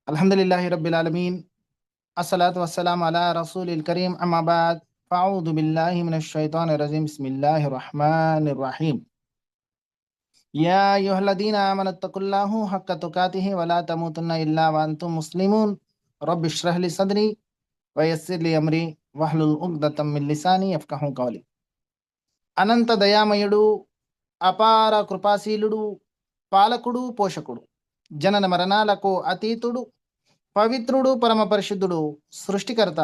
అల్హమ్దులిల్లాహి రబ్బిల్ ఆలమీన్. అస్సలాతు వస్సలాము అలా రసూలిల్ కరీం. అమ్మా బాద్. ఫఅఊదు బిల్లాహి మినష్ షైతానిర్ రజీం. బిస్మిల్లాహిర్ రహ్మానిర్ రహీం. యా అయ్యుహల్లదీన ఆమనత్తకుల్లాహు హక్క తుకాతిహి వలా తమూతున్న ఇల్లా వఅంతుం ముస్లిమూన్. రబ్బిష్రహ్ లీ సద్రీ వయస్సిర్ లీ అమ్రీ వహ్లుల్ ఉక్దతం మిన్ లిసానీ యఫ్కహూ కౌలీ. అనంత దయామయుడు, అపార కృపాశీలుడు, పాలకుడు, పోషకుడు, జనన మరణాలకు అతీతుడు, పవిత్రుడు, పరమ పరిశుద్ధుడు, సృష్టికర్త,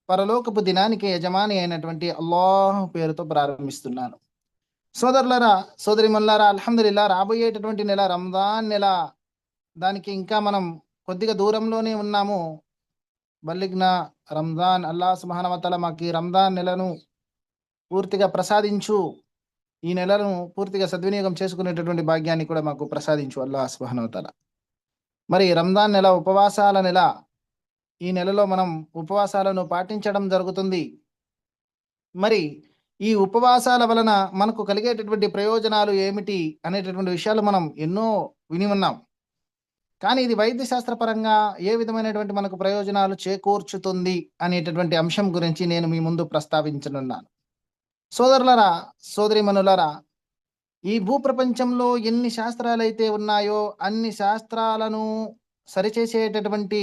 పరలోకపు దినానికి యజమాని అయినటువంటి అల్లాహ్ పేరుతో ప్రారంభిస్తున్నాను. సోదరులారా, సోదరిమల్లారా, అల్హమ్దులిల్లా, రాబోయేటటువంటి నెల రంజాన్ నెల. దానికి ఇంకా మనం కొద్దిగా దూరంలోనే ఉన్నాము. బల్లిగ్నా రంజాన్. అల్లాహ్ సుబ్హానహు వ తఆలా మాకు ఈ రంజాన్ నెలను పూర్తిగా ప్రసాదించు. ఈ నెలను పూర్తిగా సద్వినియోగం చేసుకునేటటువంటి భాగ్యాన్ని కూడా మాకు ప్రసాదించు అల్లాహ్ సుబ్హానహు వ తఆలా. మరి రంజాన్ నెల ఉపవాసాల నెల. ఈ నెలలో మనం ఉపవాసాలను పాటించడం జరుగుతుంది. మరి ఈ ఉపవాసాల వలన మనకు కలిగేటటువంటి ప్రయోజనాలు ఏమిటి అనేటటువంటి విషయాలు మనం ఎన్నో విని ఉన్నాం. కానీ ఇది వైద్య శాస్త్రపరంగా ఏ విధమైనటువంటి మనకు ప్రయోజనాలు చేకూర్చుతుంది అనేటటువంటి అంశం గురించి నేను మీ ముందు ప్రస్తావించనున్నాను. సోదరులారా, సోదరిమణులారా, ఈ భూప్రపంచంలో ఎన్ని శాస్త్రాలైతే ఉన్నాయో అన్ని శాస్త్రాలను సరిచేసేటటువంటి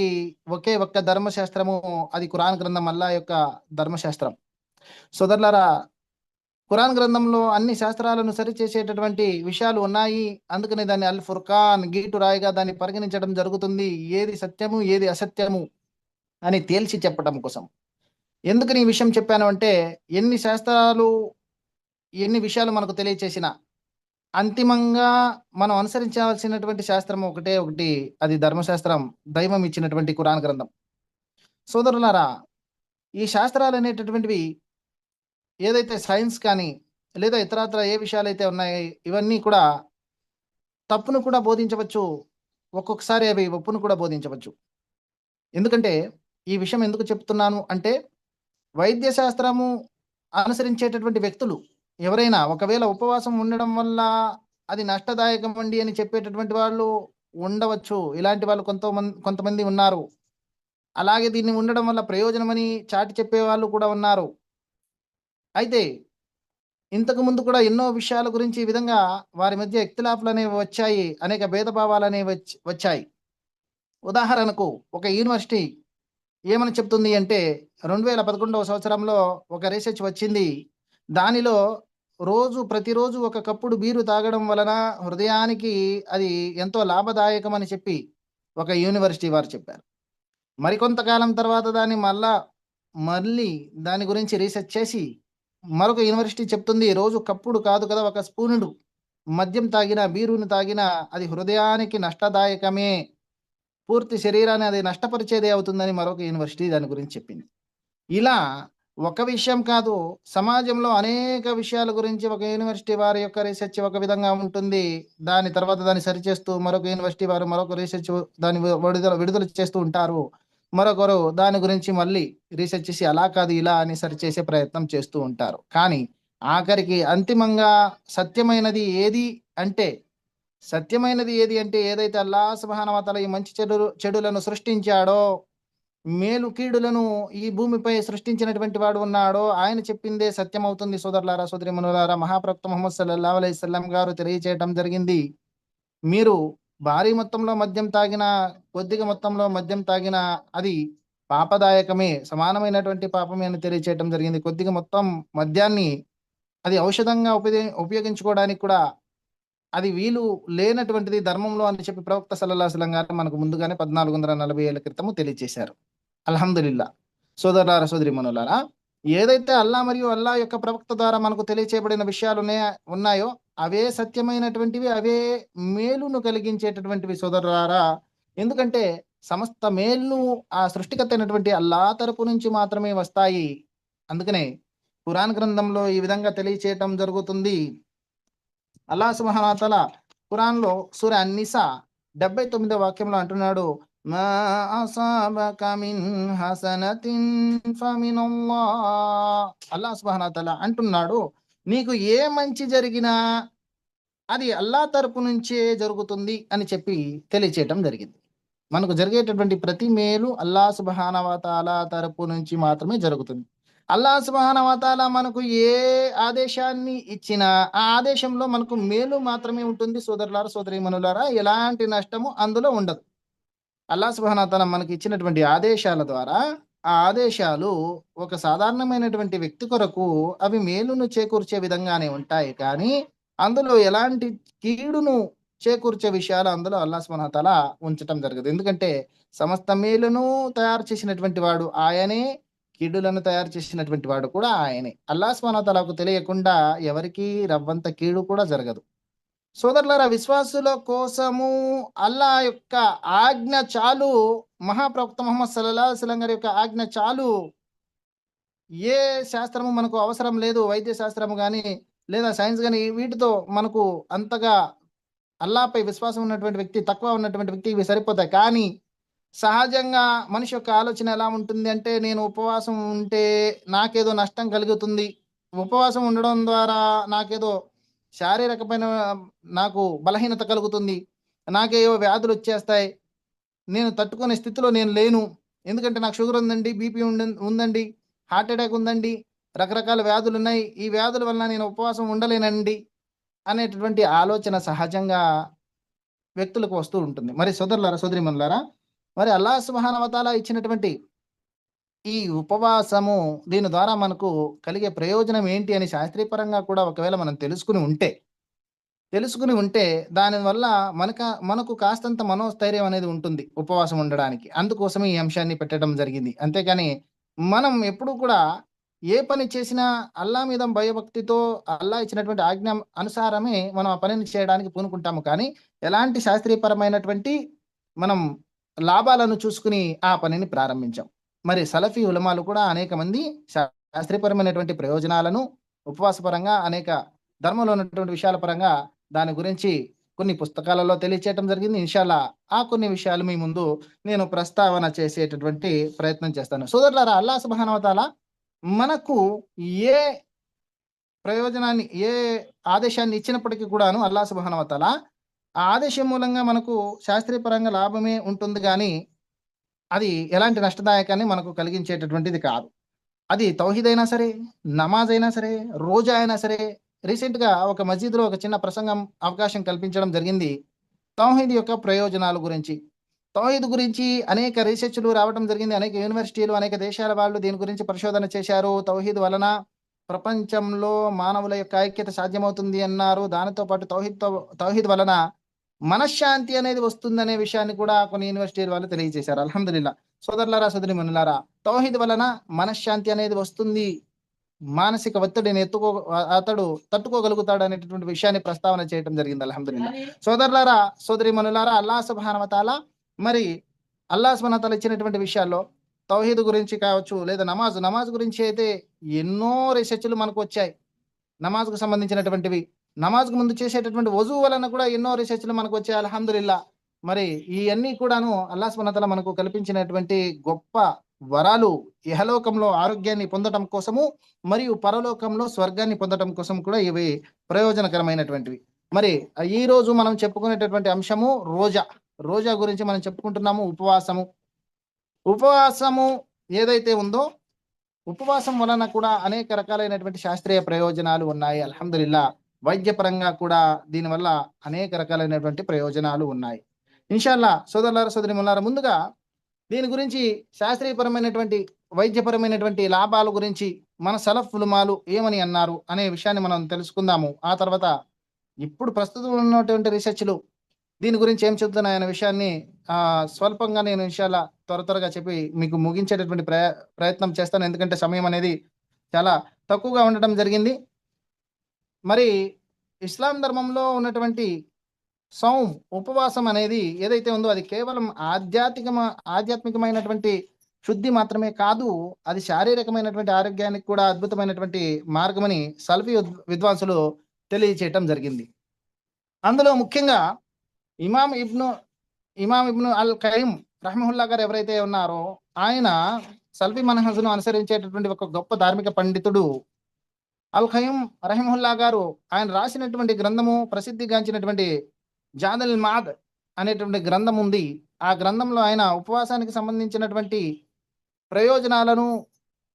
ఒకే ఒక్క ధర్మశాస్త్రము, అది ఖురాన్ గ్రంథం, అల్లా యొక్క ధర్మశాస్త్రం. సోదరులారా, ఖురాన్ గ్రంథంలో అన్ని శాస్త్రాలను సరిచేసేటటువంటి విషయాలు ఉన్నాయి. అందుకనే దాన్ని అల్ ఫుర్ఖాన్, గీటు రాయిగా దాన్ని పరిగణించడం జరుగుతుంది. ఏది సత్యము, ఏది అసత్యము అని తేల్చి చెప్పడం కోసం. ఎందుకని ఈ విషయం చెప్పాను అంటే, ఎన్ని శాస్త్రాలు, ఎన్ని విషయాలు మనకు తెలియచేసిన అంతిమంగా మనం అనుసరించాల్సినటువంటి శాస్త్రం ఒకటే ఒకటి, అది ధర్మశాస్త్రం, దైవం ఇచ్చినటువంటి ఖురాన్ గ్రంథం. సోదరులారా, ఈ శాస్త్రాలు అనేటటువంటివి ఏదైతే సైన్స్ కానీ లేదా ఇతరత్ర ఏ విషయాలైతే ఉన్నాయో ఇవన్నీ కూడా తప్పును కూడా బోధించవచ్చు, ఒక్కొక్కసారి అవి ఒప్పును కూడా బోధించవచ్చు. ఎందుకంటే ఈ విషయం ఎందుకు చెప్తున్నాను అంటే, వైద్య శాస్త్రము అనుసరించేటటువంటి వ్యక్తులు ఎవరైనా ఒకవేళ ఉపవాసం ఉండడం వల్ల అది నష్టదాయకం అండి అని చెప్పేటటువంటి వాళ్ళు ఉండవచ్చు. ఇలాంటి వాళ్ళు కొంతమంది ఉన్నారు. అలాగే దీన్ని ఉండడం వల్ల ప్రయోజనమని చాటి చెప్పే వాళ్ళు కూడా ఉన్నారు. అయితే ఇంతకు ముందు కూడా ఎన్నో విషయాల గురించి ఈ విధంగా వారి మధ్య ఇఖ్తిలాఫ్లు అనేవి వచ్చాయి, అనేక భేదభావాలు అనేవి వచ్చాయి. ఉదాహరణకు ఒక యూనివర్సిటీ ఏమని చెప్తుంది అంటే, 2011వ సంవత్సరంలో ఒక రీసెర్చ్ వచ్చింది. దానిలో ప్రతిరోజు ఒక కప్పుడు బీరు తాగడం వలన హృదయానికి అది ఎంతో లాభదాయకం అని చెప్పి ఒక యూనివర్సిటీ వారు చెప్పారు. మరికొంతకాలం తర్వాత దాన్ని మళ్ళీ దాని గురించి రీసెర్చ్ చేసి మరొక యూనివర్సిటీ చెప్తుంది, రోజు కప్పుడు కాదు కదా, ఒక స్పూనుడు మద్యం తాగినా, బీరుని తాగినా అది హృదయానికి నష్టదాయకమే, పూర్తి శరీరాన్ని అది నష్టపరిచేదే అవుతుందని మరొక యూనివర్సిటీ దాని గురించి చెప్పింది. ఇలా ఒక విషయం కాదు, సమాజంలో అనేక విషయాల గురించి ఒక యూనివర్సిటీ వారి యొక్క రీసెర్చ్ ఒక విధంగా ఉంటుంది. దాని తర్వాత దాన్ని సరిచేస్తూ మరొక యూనివర్సిటీ వారు మరొక రీసెర్చ్ దాన్ని విడుదల చేస్తూ ఉంటారు. మరొకరు దాని గురించి మళ్ళీ రీసెర్చ్ చేసి అలా కాదు ఇలా అని సరిచేసే ప్రయత్నం చేస్తూ ఉంటారు. కానీ ఆఖరికి అంతిమంగా అంటే సత్యమైనది ఏది అంటే ఏదైతే అల్లాహ్ సుబ్హానహు వ తఆలా ఈ మంచి చెడులను సృష్టించాడో, మేలు కీడులను ఈ భూమిపై సృష్టించినటువంటి వాడు ఉన్నాడో ఆయన చెప్పిందే సత్యం అవుతుంది. సోదరులారా, సోదరిమణులారా, మహాప్రవక్త ముహమ్మద్ సల్లల్లాహు అలైహి వసల్లం గారు తెలియచేయడం జరిగింది, మీరు భారీ మొత్తంలో మద్యం తాగినా, కొద్దిగా మొత్తంలో మద్యం తాగినా అది పాపదాయకమే, సమానమైనటువంటి పాపమే అని తెలియచేయడం జరిగింది. కొద్దిగా మొత్తం మద్యాన్ని అది ఔషధంగా ఉపయోగించుకోవడానికి కూడా అది వీలు లేనటువంటిది ధర్మంలో అని చెప్పి ప్రవక్త సల్లల్లాహు అలైహి వసల్లం గారు మనకు ముందుగానే 1440 ఏళ్ల క్రితము తెలియచేశారు. అల్హమ్దులిల్లా. సోదరులారా, సోదరిమణులారా, ఏదైతే అల్లా మరియు అల్లా యొక్క ప్రవక్త ద్వారా మనకు తెలియచేయబడిన విషయాలు ఉన్నాయో అవే సత్యమైనటువంటివి, అవే మేలును కలిగించేటటువంటివి సోదరులారా. ఎందుకంటే సమస్త మేలు ఆ సృష్టికర్త అయినటువంటి అల్లా తరపు నుంచి మాత్రమే వస్తాయి. అందుకనే ఖురాన్ గ్రంథంలో ఈ విధంగా తెలియచేయటం జరుగుతుంది. అల్లాహ్ సుబ్హానహు వ తఆలా ఖురాన్లో సూరా అన్-నిసా 79వ వాక్యంలో అంటున్నాడు, మా అసాబక మిన్ హసనతిన్ ఫమినల్లాహ్. అల్లాహ్ సుబ్హానహు వ తఆలా అంటున్నాడు, నీకు ఏ మంచి జరిగినా అది అల్లాహ్ తరపు నుంచే జరుగుతుంది అని చెప్పి తెలియచేయటం జరిగింది. మనకు జరిగేటటువంటి ప్రతి మేలు అల్లా సుబ్హానహు వ తఆలా తరపు నుంచి మాత్రమే జరుగుతుంది. అల్లా సుబ్హానహు వ తఆలా మనకు ఏ ఆదేశాన్ని ఇచ్చినా ఆ ఆదేశంలో మనకు మేలు మాత్రమే ఉంటుంది సోదరులారా, సోదరీమణులారా. ఎలాంటి నష్టము అందులో ఉండదు. అల్లా సుబ్హానహు వ తఆలా మనకి ఇచ్చినటువంటి ఆదేశాల ద్వారా ఆ ఆదేశాలు ఒక సాధారణమైనటువంటి వ్యక్తి కొరకు అవి మేలును చేకూర్చే విధంగానే ఉంటాయి. కానీ అందులో ఎలాంటి కీడును చేకూర్చే విషయాలు అందులో అల్లా సుబ్హానహు వ తఆలా ఉంచటం జరగదు. ఎందుకంటే సమస్త మేలును తయారు చేసినటువంటి వాడు ఆయనే, కీడులను తయారు చేసినటువంటి వాడు కూడా ఆయనే. అల్లా సుబ్హానహు వ తఆలాకు తెలియకుండా ఎవరికీ రవ్వంత కీడు కూడా జరగదు. సోదరులారా, విశ్వాసుల కోసము అల్లా యొక్క ఆజ్ఞ చాలు. మహాప్రవక్త ముహమ్మద్ సల్లల్లాహు అలైహి వసల్లం గారి యొక్క ఆజ్ఞ చాలు. ఏ శాస్త్రము మనకు అవసరం లేదు. వైద్య శాస్త్రము గాని, లేదా సైన్స్ గాని వీటితో మనకు అంతగా అల్లాపై విశ్వాసం ఉన్నటువంటి వ్యక్తి, తక్వా ఉన్నటువంటి వ్యక్తి ఇవి సరిపోతాయి. కానీ సహజంగా మనిషి యొక్క ఆలోచన ఎలా ఉంటుంది అంటే, నేను ఉపవాసం ఉంటే నాకేదో నష్టం కలుగుతుంది. ఉపవాసం ఉండడం ద్వారా నాకేదో శారీరకమైన నాకు బలహీనత కలుగుతుంది. నాకేవో వ్యాధులొచ్చేస్తాయి. నేను తట్టుకునే స్థితిలో నేను లేను. ఎందుకంటే నాకు షుగర్ ఉందండి, బీపీ ఉందండి, హార్ట్ అటాక్ ఉందండి, రకరకాల వ్యాధులున్నాయి. ఈ వ్యాధుల వలన నేను ఉపవాసం ఉండలేనండి అనేటటువంటి ఆలోచన సహజంగా వ్యక్తులకు వస్తూ ఉంటుంది. మరి సోదరులారా, సోదరీమణులారా, మరి అల్లాహ్ సుబ్హానహు వ తఆలా ఇచ్చినటువంటి ఈ ఉపవాసము దీని ద్వారా మనకు కలిగే ప్రయోజనం ఏంటి అని శాస్త్రీయపరంగా కూడా ఒకవేళ మనం తెలుసుకుని ఉంటే దానివల్ల మనకు కాస్తంత మనోస్థైర్యం అనేది ఉంటుంది ఉపవాసం ఉండడానికి. అందుకోసమే ఈ అంశాన్ని పెట్టడం జరిగింది. అంతేగాని మనం ఎప్పుడూ కూడా ఏ పని చేసినా అల్లా మీద భయభక్తితో అల్లా ఇచ్చినటువంటి ఆజ్ఞ అనుసారమే మనం ఆ పనిని చేయడానికి పూనుకుంటాము. కానీ ఎలాంటి శాస్త్రీయపరమైనటువంటి మనం లాభాలను చూసుకుని ఆ పనిని ప్రారంభించాం. మరి సలఫీ ఉలమాలు కూడా అనేక మంది శాస్త్రీయపరమైనటువంటి ప్రయోజనాలను ఉపవాసపరంగా అనేక ధర్మంలో ఉన్నటువంటి విషయాల పరంగా దాని గురించి కొన్ని పుస్తకాలలో తెలియచేయటం జరిగింది. ఇన్షాల్లా ఆ కొన్ని విషయాలు మీ ముందు నేను ప్రస్తావన చేసేటటువంటి ప్రయత్నం చేస్తాను. సోదరులారా, అల్లాహ్ సుబ్హానహు వ తఆలా మనకు ఏ ప్రయోజనాన్ని, ఏ ఆదేశాన్ని ఇచ్చినప్పటికీ కూడాను అల్లాహ్ సుబ్హానహు వ తఆలా ఆ ఆదేశం మూలంగా మనకు శాస్త్రీయపరంగా లాభమే ఉంటుంది గానీ, అది ఎలాంటి నష్టదాయకాన్ని మనకు కలిగించేటటువంటిది కాదు. అది తౌహీద్ అయినా సరే, నమాజ్ అయినా సరే, రోజా అయినా సరే. రీసెంట్‌గా ఒక మస్జిద్‌లో ఒక చిన్న ప్రసంగం అవకాశం కల్పించడం జరిగింది. తౌహీద్ యొక్క ప్రయోజనాల గురించి. తౌహీద్ గురించి అనేక రీసెర్చ్‌లు రావటం జరిగింది. అనేక యూనివర్సిటీలు, అనేక దేశాల వాళ్ళు దీని గురించి పరిశోధన చేశారు. తౌహీద్ వలన ప్రపంచంలో మానవుల యొక్క ఐక్యత సాధ్యమవుతుంది అన్నారు. దానితో పాటు తౌహీద్ వలన మనశ్శాంతి అనేది వస్తుందనే విషయాన్ని కూడా కొన్ని యూనివర్సిటీల వాళ్ళు తెలియజేశారు. అల్హమ్దులిల్లాహ్. సోదరులారా, సోదరీమణులారా, తౌహీద్ వలన మనశ్శాంతి అనేది వస్తుంది. మానసిక ఒత్తిడిని అతడు తట్టుకోగలుగుతాడు అనేటటువంటి విషయాన్ని ప్రస్తావన చేయడం జరిగింది. అల్హమ్దులిల్లాహ్. సోదరులారా, సోదరీమణులారా, అల్లాహ్ సుబ్హానహు వ తఆలా మరి అల్లాహ్ సుబ్హానహు వ తఆలా ఇచ్చినటువంటి విషయాల్లో తౌహీద్ గురించి కావచ్చు, లేదా నమాజ్ గురించి అయితే ఎన్నో రీసెర్చ్‌లు మనకు వచ్చాయి. నమాజ్‌కు సంబంధించినటువంటివి. నమాజ్‌కు ముందు చేసేటటువంటి వజూ వలన కూడా ఎన్నో రీసెర్చ్‌లు మనకు వచ్చాయి. అల్హమ్దులిల్లాహ్. మరి ఇయన్నీ కూడాను అల్లాహ్ సుబ్హానహు వ తఆలా మనకు కల్పించినటువంటి గొప్ప వరాలు. ఇహలోకంలో ఆరోగ్యాన్ని పొందటం కోసము, మరియు పరలోకంలో స్వర్గాన్ని పొందటం కోసం కూడా ఇవి ప్రయోజనకరమైనటువంటివి. మరి ఈరోజు మనం చెప్పుకునేటటువంటి అంశము రోజా. రోజా గురించి మనం చెప్పుకుంటున్నాము. ఉపవాసము ఏదైతే ఉందో, ఉపవాసం వలన కూడా అనేక రకాలైనటువంటి శాస్త్రీయ ప్రయోజనాలు ఉన్నాయి. అల్హమ్దులిల్లాహ్. వైద్యపరంగా కూడా దీనివల్ల అనేక రకాలైనటువంటి ప్రయోజనాలు ఉన్నాయి. ఇన్షాల్లా సోదరులారా, సోదరీమణులారా, ముందుగా దీని గురించి శాస్త్రీయపరమైనటువంటి, వైద్యపరమైనటువంటి లాభాల గురించి మన సలఫ్ ఉలమాలు ఏమని అన్నారు అనే విషయాన్ని మనం తెలుసుకుందాము. ఆ తర్వాత ఇప్పుడు ప్రస్తుతం ఉన్నటువంటి రీసెర్చ్‌లు దీని గురించి ఏం చెబుతున్నాయనే విషయాన్ని స్వల్పంగా నేను ఇన్షాల్లా త్వరగా చెప్పి మీకు ముగించేటటువంటి ప్రయత్నం చేస్తాను. ఎందుకంటే సమయం అనేది చాలా తక్కువగా ఉండటం జరిగింది. మరి ఇస్లాం ధర్మంలో ఉన్నటువంటి ఉపవాసం అనేది ఏదైతే ఉందో అది కేవలం ఆధ్యాత్మికమైనటువంటి శుద్ధి మాత్రమే కాదు, అది శారీరకమైనటువంటి ఆరోగ్యానికి కూడా అద్భుతమైనటువంటి మార్గమని సల్ఫీ విద్వాంసులు తెలియచేయటం జరిగింది. అందులో ముఖ్యంగా ఇమాం ఇబ్ను అల్ ఖయీమ్ రహిమహుల్లా గారు ఎవరైతే ఉన్నారో, ఆయన సల్ఫీ మనహజ్ను అనుసరించేటటువంటి ఒక గొప్ప ధార్మిక పండితుడు. అల్ ఖయీమ్ రహిమహుల్లా గారు ఆయన రాసినటువంటి గ్రంథము ప్రసిద్ధిగాంచినటువంటి జాదల్ మాద్ అనేటువంటి గ్రంథం ఉంది. ఆ గ్రంథంలో ఆయన ఉపవాసానికి సంబంధించినటువంటి ప్రయోజనాలను,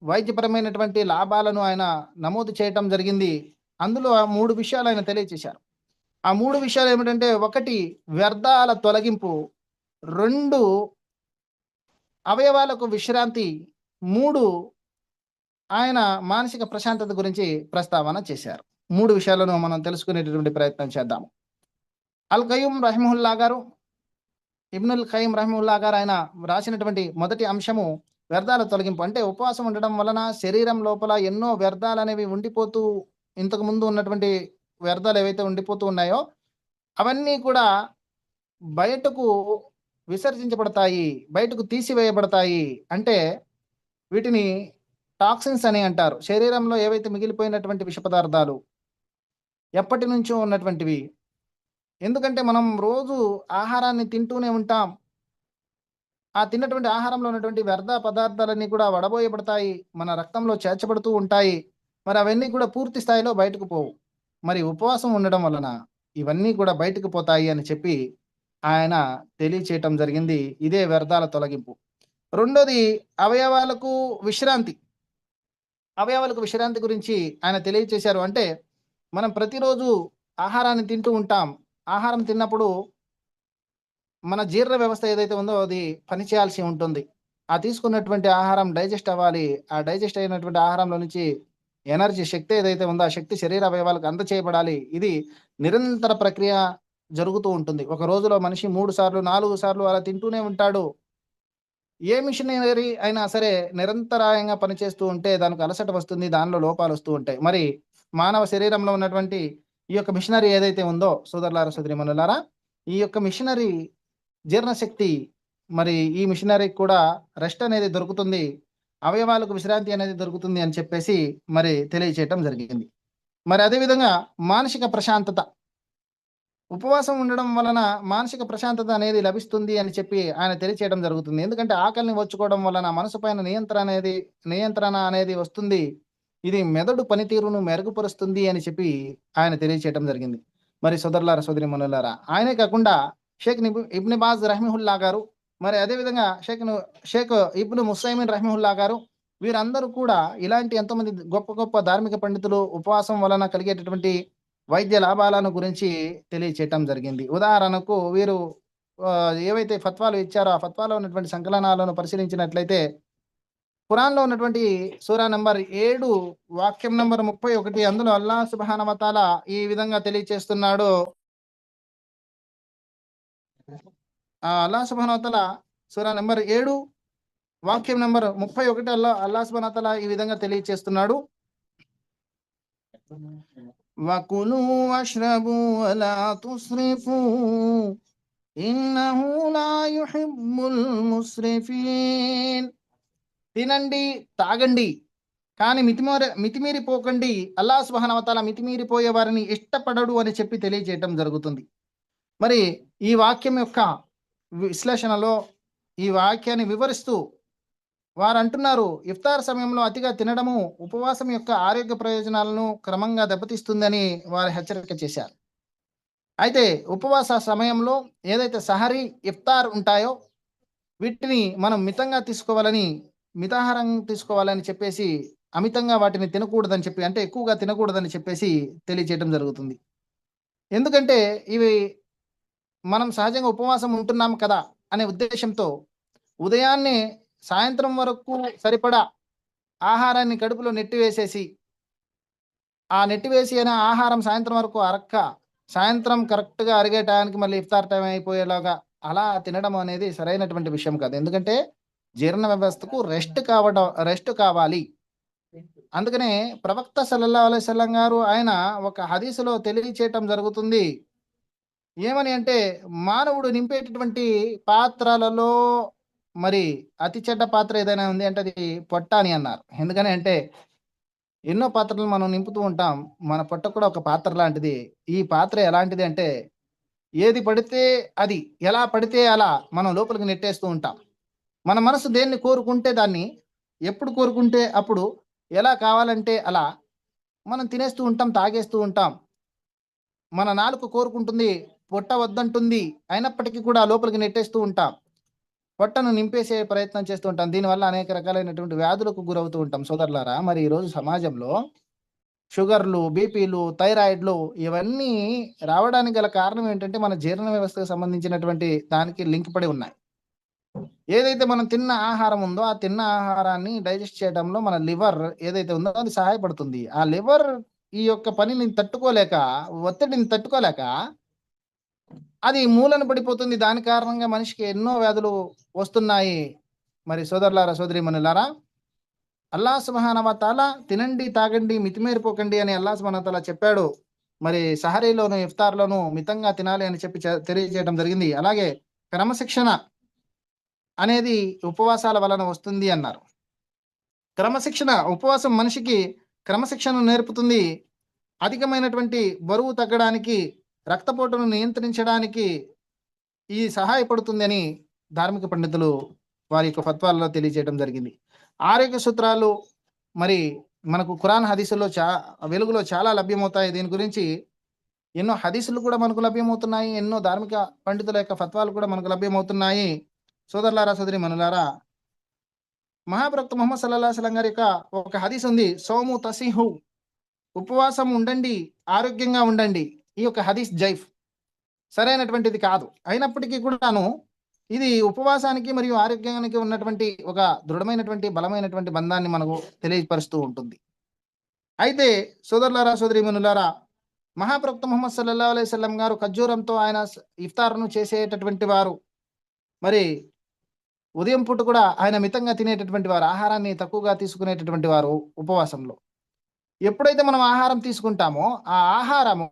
వైద్యపరమైనటువంటి లాభాలను ఆయన నమోదు చేయటం జరిగింది. అందులో ఆ 3 విషయాలు ఆయన తెలియచేశారు. ఆ 3 విషయాలు ఏమిటంటే, 1 వ్యర్థాల తొలగింపు, 2 అవయవాలకు విశ్రాంతి, 3 ఆయన మానసిక ప్రశాంతత గురించి ప్రస్తావన చేశారు. 3 విషయాలను మనం తెలుసుకునేటటువంటి ప్రయత్నం చేద్దాం. అల్ ఖయ్యూమ్ రహిమహుల్లా గారు, ఇబ్నుల్ ఖయ్యూమ్ రహిమహుల్లా గారు ఆయన రాసినటువంటి మొదటి అంశము వ్యర్థాల తొలగింపు. అంటే ఉపవాసం ఉండడం వలన శరీరం లోపల ఎన్నో వ్యర్థాలనేవి ఉండిపోతూ, ఇంతకు ముందు ఉన్నటువంటి వ్యర్థాలు ఏవైతే ఉండిపోతూ ఉన్నాయో అవన్నీ కూడా బయటకు విసర్జించబడతాయి, బయటకు తీసివేయబడతాయి. అంటే వీటిని టాక్సిన్స్ అని అంటారు. శరీరంలో ఏవైతే మిగిలిపోయినటువంటి విష పదార్థాలు, ఎప్పటి నుంచో ఉన్నటువంటివి. ఎందుకంటే మనం రోజు ఆహారాన్ని తింటూనే ఉంటాం. ఆ తిన్నటువంటి ఆహారంలో ఉన్నటువంటి వ్యర్థ పదార్థాలన్నీ కూడా వడబోయబడతాయి, మన రక్తంలో చేర్చబడుతూ ఉంటాయి. మరి అవన్నీ కూడా పూర్తి స్థాయిలో బయటకు పోవు. మరి ఉపవాసం ఉండడం వలన ఇవన్నీ కూడా బయటకు పోతాయి అని చెప్పి ఆయన తెలియచేయటం జరిగింది. ఇదే వ్యర్థాల తొలగింపు. రెండోది అవయవాలకు విశ్రాంతి. అవయవాలకు విశ్రాంతి గురించి ఆయన తెలియచేశారు. అంటే మనం ప్రతిరోజు ఆహారాన్ని తింటూ ఉంటాం. ఆహారం తిన్నప్పుడు మన జీర్ణ వ్యవస్థ ఏదైతే ఉందో అది పనిచేయాల్సి ఉంటుంది. ఆ తీసుకున్నటువంటి ఆహారం డైజెస్ట్ అవ్వాలి. ఆ డైజెస్ట్ అయినటువంటి ఆహారంలో నుంచి ఎనర్జీ, శక్తి ఏదైతే ఉందో ఆ శక్తి శరీర అవయవాలకు అందచేయబడాలి. ఇది నిరంతర ప్రక్రియ జరుగుతూ ఉంటుంది. ఒక రోజులో మనిషి 3 సార్లు, 4 సార్లు అలా తింటూనే ఉంటాడు. ఏ మిషనరీ అయినా సరే నిరంతరాయంగా పనిచేస్తూ ఉంటే దానికి అలసట వస్తుంది, దానిలో లోపాలు వస్తూ ఉంటాయి. మరి మానవ శరీరంలో ఉన్నటువంటి ఈ యొక్క మిషనరీ ఏదైతే ఉందో సోదరులారా, సోదరీమణులారా, ఈ యొక్క మిషనరీ జీర్ణశక్తి, మరి ఈ మిషనరీకి కూడా రెస్ట్ అనేది దొరుకుతుంది, అవయవాలకు విశ్రాంతి అనేది దొరుకుతుంది అని చెప్పేసి మరి తెలియచేయటం జరిగింది. మరి అదేవిధంగా మానసిక ప్రశాంతత, ఉపవాసం ఉండడం వలన మానసిక ప్రశాంతత అనేది లభిస్తుంది అని చెప్పి ఆయన తెలియచేయడం జరుగుతుంది. ఎందుకంటే ఆకలిని వచ్చుకోవడం వలన మనసు పైన నియంత్రణ అనేది వస్తుంది. ఇది మెదడు పనితీరును మెరుగుపరుస్తుంది అని చెప్పి ఆయన తెలియచేయడం జరిగింది. మరి సోదరులారా, సోదరీమణులారా, ఆయనే కాకుండా ఇబ్న్ బాజ్ రహిమహుల్లా గారు, మరి అదేవిధంగా షేక్ ఇబ్ను ముసైమిన్ రహిమహుల్లా గారు, వీరందరూ కూడా ఇలాంటి ఎంతోమంది గొప్ప గొప్ప ధార్మిక పండితులు ఉపవాసం వలన కలిగేటటువంటి వైద్య లాభాలను గురించి తెలియచేయటం జరిగింది. ఉదాహరణకు వీరు ఏవైతే ఫత్వాలు ఇచ్చారో ఆ ఫత్వాలో ఉన్నటువంటి సంకలనాలను పరిశీలించినట్లయితే ఖురాన్‌లో ఉన్నటువంటి సూరా నంబర్ 7 వాక్యం నంబర్ 31, అందులో అల్లాహ్ సుబ్హానహు వ తఆలా ఈ విధంగా తెలియచేస్తున్నాడు. అల్లాహ్ సుబ్హానహు వ తఆలా సూరా నంబర్ 7 వాక్యం నంబర్ 31 అల్లాహ్ సుబ్హానహు వ తఆలా ఈ విధంగా తెలియచేస్తున్నాడు. వకులు వష్రబు వలా తుస్రిఫు ఇన్నహు లా యుహిబ్బుల్ ముస్రిఫీన్. తినండి, తాగండి, కానీ మితిమీరిపోకండి. అల్లాహ్ సుబ్హానహు వ తఆలా మితిమీరిపోయే వారిని ఇష్టపడడు అని చెప్పి తెలియజేయటం జరుగుతుంది. మరి ఈ వాక్యం యొక్క విశ్లేషణలో ఈ వాక్యాన్ని వివరిస్తూ వారు అంటున్నారు, ఇఫ్తార్ సమయంలో అతిగా తినడము ఉపవాసం యొక్క ఆరోగ్య ప్రయోజనాలను క్రమంగా దెబ్బతీస్తుందని వారు హెచ్చరిక చేశారు. అయితే ఉపవాస సమయంలో ఏదైతే సహరీ, ఇఫ్తార్ ఉంటాయో వీటిని మనం మితంగా తీసుకోవాలని, మితాహారం తీసుకోవాలని చెప్పేసి, అమితంగా వాటిని తినకూడదని చెప్పి, అంటే ఎక్కువగా తినకూడదని చెప్పేసి తెలియజేయడం జరుగుతుంది. ఎందుకంటే ఇవి మనం సహజంగా ఉపవాసం ఉంటున్నాం కదా అనే ఉద్దేశంతో ఉదయాన్నే సాయంత్రం వరకు సరిపడా ఆహారాన్ని కడుపులో నెట్టివేసేసి, ఆ నెట్టివేసి అయిన ఆహారం సాయంత్రం వరకు అరక్క, సాయంత్రం కరెక్ట్‌గా అరిగే టయానికి మళ్ళీ ఇఫ్తార్ టైం అయిపోయేలాగా అలా తినడం అనేది సరైనటువంటి విషయం కాదు. ఎందుకంటే జీర్ణ వ్యవస్థకు రెస్ట్ కావాలి. అందుకనే ప్రవక్త సల్లల్లాహు అలైహి వసల్లం గారు ఆయన ఒక హదీసులో తెలియచేయటం జరుగుతుంది. ఏమని అంటే, మానవుడు నింపేటటువంటి పాత్రలలో మరి అతి చెడ్డ పాత్ర ఏదైనా ఉంది అంటే అది పొట్ట అని అన్నారు. ఎందుకని అంటే ఎన్నో పాత్రలు మనం నింపుతూ ఉంటాం. మన పొట్ట కూడా ఒక పాత్ర లాంటిది. ఈ పాత్ర ఎలాంటిది అంటే ఏది పడితే అది, ఎలా పడితే అలా మనం లోపలికి నెట్టేస్తూ ఉంటాం. మన మనసు దేన్ని కోరుకుంటే దాన్ని, ఎప్పుడు కోరుకుంటే అప్పుడు, ఎలా కావాలంటే అలా మనం తినేస్తూ ఉంటాం, తాగేస్తూ ఉంటాం. మన నాలుక కోరుకుంటుంది పొట్ట వద్దంటుంది, అయినప్పటికీ కూడా లోపలికి నెట్టేస్తూ ఉంటాం, పొట్టను నింపేసే ప్రయత్నం చేస్తూ ఉంటాం. దీనివల్ల అనేక రకాలైనటువంటి వ్యాధులకు గురవుతూ ఉంటాం సోదరులారా. మరి ఈరోజు సమాజంలో షుగర్లు, బీపీలు, థైరాయిడ్లు ఇవన్నీ రావడానికి గల కారణం ఏంటంటే మన జీర్ణ వ్యవస్థకు సంబంధించినటువంటి దానికి లింక్ పడి ఉన్నాయి. ఏదైతే మనం తిన్న ఆహారం ఉందో ఆ తిన్న ఆహారాన్ని డైజెస్ట్ చేయడంలో మన లివర్ ఏదైతే ఉందో అది సహాయపడుతుంది. ఆ లివర్ ఈ యొక్క పనిని తట్టుకోలేక, ఒత్తిడిని తట్టుకోలేక అది మూలన పడిపోతుంది. దాని కారణంగా మనిషికి ఎన్నో వ్యాధులు వస్తున్నాయి. మరి సోదరులారా, సోదరీమణులారా, అల్లాహ్ సుబ్హానహు వ తఆలా తినండి, తాగండి, మితిమీరిపోకండి అని అల్లాహ్ సుబ్హానహు వ తఆలా చెప్పాడు. మరి సహరీలోను, ఇఫ్తార్‌లోను మితంగా తినాలి అని చెప్పి తెలియజేయడం జరిగింది. అలాగే క్రమశిక్షణ అనేది ఉపవాసాల వలన వస్తుంది అన్నారు. క్రమశిక్షణ, ఉపవాసం మనిషికి క్రమశిక్షణను నేర్పుతుంది. అధికమైనటువంటి బరువు తగ్గడానికి, రక్తపోటును నియంత్రించడానికి ఇది సహాయపడుతుందని ధార్మిక పండితులు వారి యొక్క ఫత్వాల్లో తెలియజేయడం జరిగింది. ఆరోగ్య సూత్రాలు మరి మనకు ఖురాన్ హదీసుల్లో వెలుగులో చాలా లభ్యమవుతాయి. దీని గురించి ఎన్నో హదీసులు కూడా మనకు లభ్యమవుతున్నాయి. ఎన్నో ధార్మిక పండితుల యొక్క ఫత్వాలు కూడా మనకు లభ్యమవుతున్నాయి. సోదరులారా, సోదరీమణులారా, మహాప్రవక్త ముహమ్మద్ సల్లల్లాహు అలైహి వసల్లం గారి యొక్క ఒక హదీస్ ఉంది, సోము తసిహు, ఉపవాసం ఉండండి, ఆరోగ్యంగా ఉండండి. ఈ యొక్క హదీస్ జైఫ్, సరైనటువంటిది కాదు. అయినప్పటికీ కూడాను ఇది ఉపవాసానికి మరియు ఆరోగ్యానికి ఉన్నటువంటి ఒక దృఢమైనటువంటి బలమైనటువంటి బంధాన్ని మనకు తెలియపరుస్తూ ఉంటుంది. అయితే సోదరులారా, సోదరీమణులారా, మహాప్రవక్త ముహమ్మద్ సల్లల్లాహు అలైహి వసల్లం గారు ఖర్జూరంతో ఆయన ఇఫ్తార్ను చేసేటటువంటి వారు. మరి ఉదయం పూట కూడా ఆయన మితంగా తినేటటువంటి వారు, ఆహారాన్ని తక్కువగా తీసుకునేటటువంటి వారు ఉపవాసంలో. ఎప్పుడైతే మనం ఆహారం తీసుకుంటామో ఆ ఆహారము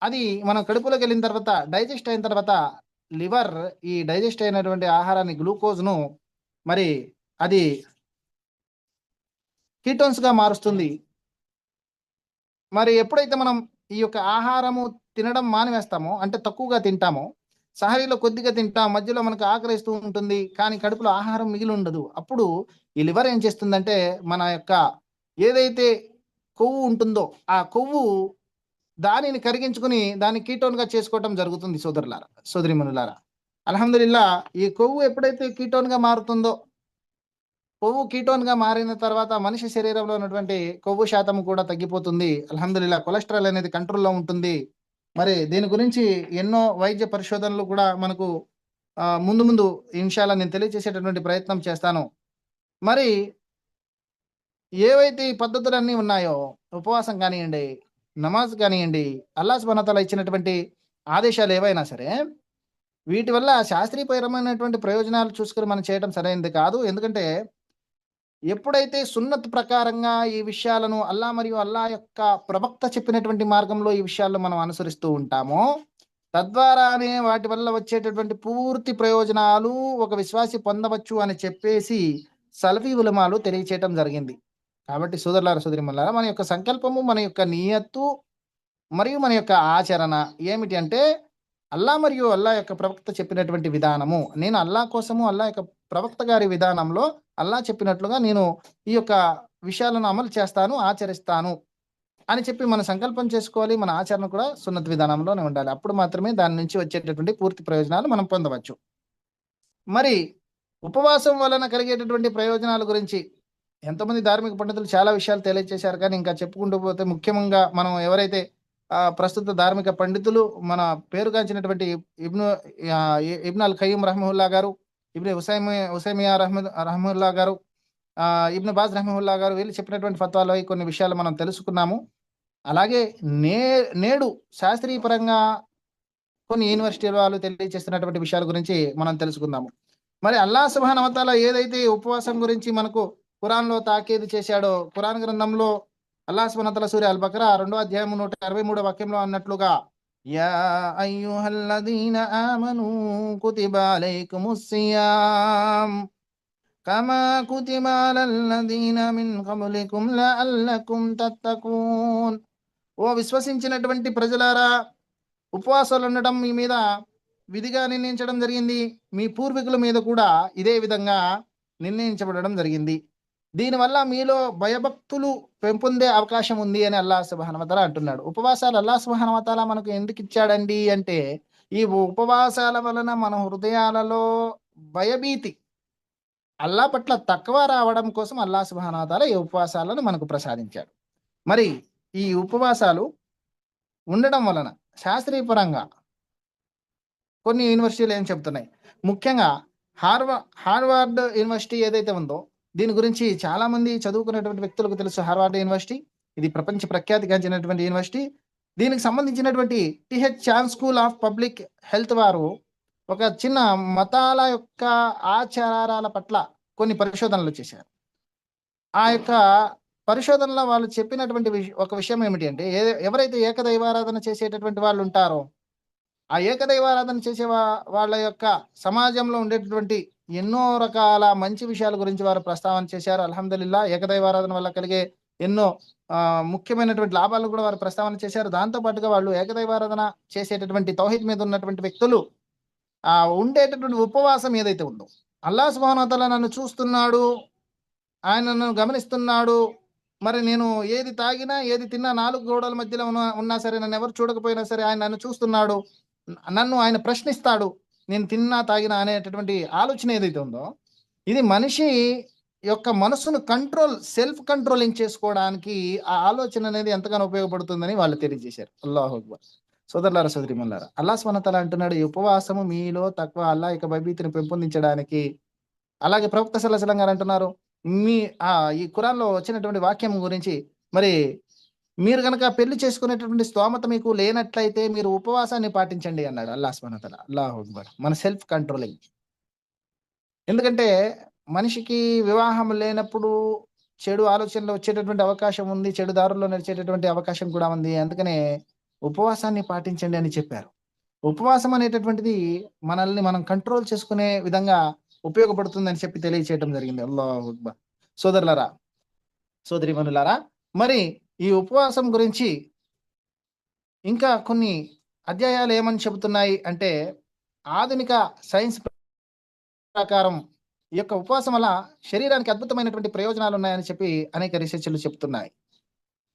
అది మనం కడుపులోకి వెళ్ళిన తర్వాత, డైజెస్ట్ అయిన తర్వాత లివర్ ఈ డైజెస్ట్ అయినటువంటి ఆహారాన్ని గ్లూకోజ్ను మరి అది కీటోన్స్‌గా మారుస్తుంది. మరి ఎప్పుడైతే మనం ఈ యొక్క ఆహారము తినడం మానివేస్తామో, అంటే తక్కువగా తింటామో, సహరీలో కొద్దిగా తింటాం, మధ్యలో మనకు ఆకలేస్తూ ఉంటుంది, కానీ కడుపులో ఆహారం మిగిలి ఉండదు. అప్పుడు ఈ లివర్ ఏం చేస్తుందంటే మన యొక్క ఏదైతే కొవ్వు ఉంటుందో ఆ కొవ్వు దానిని కరిగించుకుని దాన్ని కీటోన్‌గా చేసుకోవటం జరుగుతుంది సోదరులారా, సోదరీమణులారా. అల్హమ్దులిల్లా, ఈ కొవ్వు ఎప్పుడైతే కీటోన్‌గా మారుతుందో, కొవ్వు కీటోన్‌గా మారిన తర్వాత మనిషి శరీరంలో ఉన్నటువంటి కొవ్వు శాతం కూడా తగ్గిపోతుంది. అల్హమ్దులిల్లా, కొలెస్ట్రాల్ అనేది కంట్రోల్‌లో ఉంటుంది. మరి దీని గురించి ఎన్నో వైద్య పరిశోధనలు కూడా మనకు ముందు ముందు ఇన్షాల్లా నేను తెలియజేసేటటువంటి ప్రయత్నం చేస్తాను. మరి ఏవైతే ఈ పద్ధతులన్నీ ఉన్నాయో, ఉపవాసం కానియండి, నమాజ్ కానియండి, అల్లాహ్ సుబ్హానహు వ తఆలా ఇచ్చినటువంటి ఆదేశాలు ఏవైనా సరే, వీటి వల్ల శాస్త్రీయపరమైనటువంటి ప్రయోజనాలు చూసుకొని మనం చేయడం సరైనది కాదు. ఎందుకంటే ఎప్పుడైతే సున్నత్ ప్రకారంగా ఈ విషయాలను అల్లాహ్ మరియు అల్లాహ్ యొక్క ప్రవక్త చెప్పినటువంటి మార్గంలో ఈ విషయాలను మనం అనుసరిస్తూ ఉంటామో, తద్వారానే వాటి వల్ల వచ్చేటటువంటి పూర్తి ప్రయోజనాలు ఒక విశ్వాసి పొందవచ్చు అని చెప్పేసి సలఫీ ఉలమాలు తెలియచేయటం జరిగింది. కాబట్టి సోదరులారా, సోదరీమణులారా, మన యొక్క సంకల్పము, మన యొక్క నియత్తు మరియు మన యొక్క ఆచరణ ఏమిటి అంటే, అల్లాహ్ మరియు అల్లాహ్ యొక్క ప్రవక్త చెప్పినటువంటి విధానము. నేను అల్లాహ్ కోసము, అల్లాహ్ యొక్క ప్రవక్త గారి విధానంలో అల్లాహ్ చెప్పినట్లుగా నేను ఈ యొక్క విషయాలను అమలు చేస్తాను, ఆచరిస్తాను అని చెప్పి మన సంకల్పం చేసుకోవాలి. మన ఆచరణ కూడా సున్నత్ విధానంలోనే ఉండాలి. అప్పుడు మాత్రమే దాని నుంచి వచ్చేటటువంటి పూర్తి ప్రయోజనాలు మనం పొందవచ్చు. మరి ఉపవాసం వలన కలిగేటటువంటి ప్రయోజనాల గురించి ఎంతోమంది ధార్మిక పండితులు చాలా విషయాలు తెలియజేశారు. కానీ ఇంకా చెప్పుకుంటూ పోతే ముఖ్యంగా మనం ఎవరైతే ప్రస్తుత ధార్మిక పండితులు మన పేరుగాంచినటువంటి ఇబ్న్ అల్ ఖయ్యూమ్ రహ్మహుల్లా గారు, ఇబ్న్ ఉసైమియా రహ్మహుల్లా గారు, ఇబ్న్ బాజ్ రహ్మహుల్లా గారు, వీళ్ళు చెప్పినటువంటి ఫత్వాలో కొన్ని విషయాలు మనం తెలుసుకున్నాము. అలాగే నేడు శాస్త్రీయపరంగా కొన్ని యూనివర్సిటీల వాళ్ళు తెలియజేస్తున్నటువంటి విషయాల గురించి మనం తెలుసుకుందాము. మరి అల్లాహ్ సుబ్హానహు వ తఆలా ఏదైతే ఉపవాసం గురించి మనకు ఖురాన్‌లో తాకీదు చేశాడో, ఖురాన్ గ్రంథంలో అల్లాహ్ సుబ్హానహు వ తఆలా సూరా అల్-బకరా 2వ అధ్యాయం 123వ వాక్యంలో అన్నట్లుగా, యా అయ్యుహల్లదీన ఆమనూ కుతిబ అలైకుముస్ సియామ్ కమా కుతిబ అలల్లదీన మిన్ కబ్లికుం లఅల్లకుం తత్తకూన్. ఓ విశ్వసించినటువంటి ప్రజలారా, ఉపవాసాలు ఉండడం మీ మీద విధిగా నిర్ణయించడం జరిగింది. మీ పూర్వీకుల మీద కూడా ఇదే విధంగా నిర్ణయించబడడం జరిగింది. దీనివల్ల మీలో భయభక్తులు పెంపొందే అవకాశం ఉంది అని అల్లాహ్ సుబ్హానహు వ తఆలా అంటున్నాడు. ఉపవాసాలు అల్లాహ్ సుబ్హానహు వ తఆలా మనకు ఎందుకు ఇచ్చాడండి అంటే, ఈ ఉపవాసాల వలన మన హృదయాలలో భయభీతి, అల్లాహ్ పట్ల తక్వా రావడం కోసం అల్లాహ్ సుబ్హానహు వ తఆలా ఈ ఉపవాసాలను మనకు ప్రసాదించాడు. మరి ఈ ఉపవాసాలు ఉండడం వలన శాస్త్రీయ పరంగా కొన్ని యూనివర్సిటీలు ఏం చెప్తున్నాయి. ముఖ్యంగా హార్వర్డ్ యూనివర్సిటీ ఏదైతే ఉందో, దీని గురించి చాలామంది చదువుకున్నటువంటి వ్యక్తులకు తెలుసు. హార్వర్డ్ యూనివర్సిటీ ఇది ప్రపంచ ప్రఖ్యాతిగాంచినటువంటి యూనివర్సిటీ. దీనికి సంబంధించినటువంటి TH Chan school of public health వారు ఒక చిన్న మతాల యొక్క ఆచారాల పట్ల కొన్ని పరిశోధనలు చేశారు. ఆ యొక్క పరిశోధనలో వాళ్ళు చెప్పినటువంటి ఒక విషయం ఏమిటి అంటే, ఎవరైతే ఏకదైవారాధన చేసేటటువంటి వాళ్ళు ఉంటారో, ఆ ఏకదైవారాధన చేసే వాళ్ళ యొక్క సమాజంలో ఉండేటటువంటి ఎన్నో రకాల మంచి విషయాల గురించి వారు ప్రస్తావన చేశారు. అల్హమ్దులిల్లాహ్ ఏకదైవారాధన వల్ల కలిగే ఎన్నో ముఖ్యమైనటువంటి లాభాలను కూడా వారు ప్రస్తావన చేశారు. దాంతో పాటుగా వాళ్ళు ఏకదైవారాధన చేసేటటువంటి తౌహీద్ మీద ఉన్నటువంటి వ్యక్తులు ఉండేటటువంటి ఉపవాసం ఏదైతే ఉందో, అల్లాహ్ సుబ్హానహు వ తఆలా నన్ను చూస్తున్నాడు, ఆయన నన్ను గమనిస్తున్నాడు. మరి నేను ఏది తాగినా, ఏది తిన్నా 4 గోడల మధ్యలో ఉన్నా సరే, నన్నెవరు చూడకపోయినా సరే ఆయన నన్ను చూస్తున్నాడు. నన్ను ఆయన ప్రశ్నిస్తాడు. నేను తిన్నా, తాగినా అనేటటువంటి ఆలోచన ఏదైతే ఉందో, ఇది మనిషి యొక్క మనస్సును సెల్ఫ్ కంట్రోలింగ్ చేసుకోవడానికి ఆ ఆలోచన అనేది ఎంతగానో ఉపయోగపడుతుందని వాళ్ళు తెలియజేశారు. అల్లాహు అక్బర్. సోదరులారా, సోదరీమణులారా, అల్లాహ్ సుబ్హానహు వ తఆలా అంటున్నాడు, ఈ ఉపవాసము మీలో తక్వా, అల్లాహ్ యొక్క భయభీతిని పెంపొందించడానికి. అలాగే ప్రవక్త సల్లల్లాహు అలైహి వసల్లం గారు అంటున్నారు, మీ ఈ ఖురాన్‌లో వచ్చినటువంటి వాక్యం గురించి, మరి మీరు గనక పెళ్లి చేసుకునేటటువంటి స్తోమత మీకు లేనట్లయితే మీరు ఉపవాసాన్ని పాటించండి అన్నాడు అల్లాహ్ సుబ్హానహు వ తఆలా. అల్లాహు అక్బర్. మన సెల్ఫ్ కంట్రోలింగ్. ఎందుకంటే మనిషికి వివాహం లేనప్పుడు చెడు ఆలోచనలు వచ్చేటటువంటి అవకాశం ఉంది. చెడు దారుల్లో నడిచేటటువంటి అవకాశం కూడా ఉంది. అందుకనే ఉపవాసాన్ని పాటించండి అని చెప్పారు. ఉపవాసం అనేటటువంటిది మనల్ని మనం కంట్రోల్ చేసుకునే విధంగా ఉపయోగపడుతుందని చెప్పి తెలియచేయడం జరిగింది. అల్లాహు అక్బర్. సోదరులారా, సోదరీమణులారా, మరి ఈ ఉపవాసం గురించి ఇంకా కొన్ని అధ్యాయాలు ఏమని చెబుతున్నాయి అంటే, ఆధునిక సైన్స్ ప్రకారం ఈ యొక్క ఉపవాసం వల్ల శరీరానికి అద్భుతమైనటువంటి ప్రయోజనాలు ఉన్నాయని చెప్పి అనేక రీసెర్చ్‌లు చెప్తున్నాయి.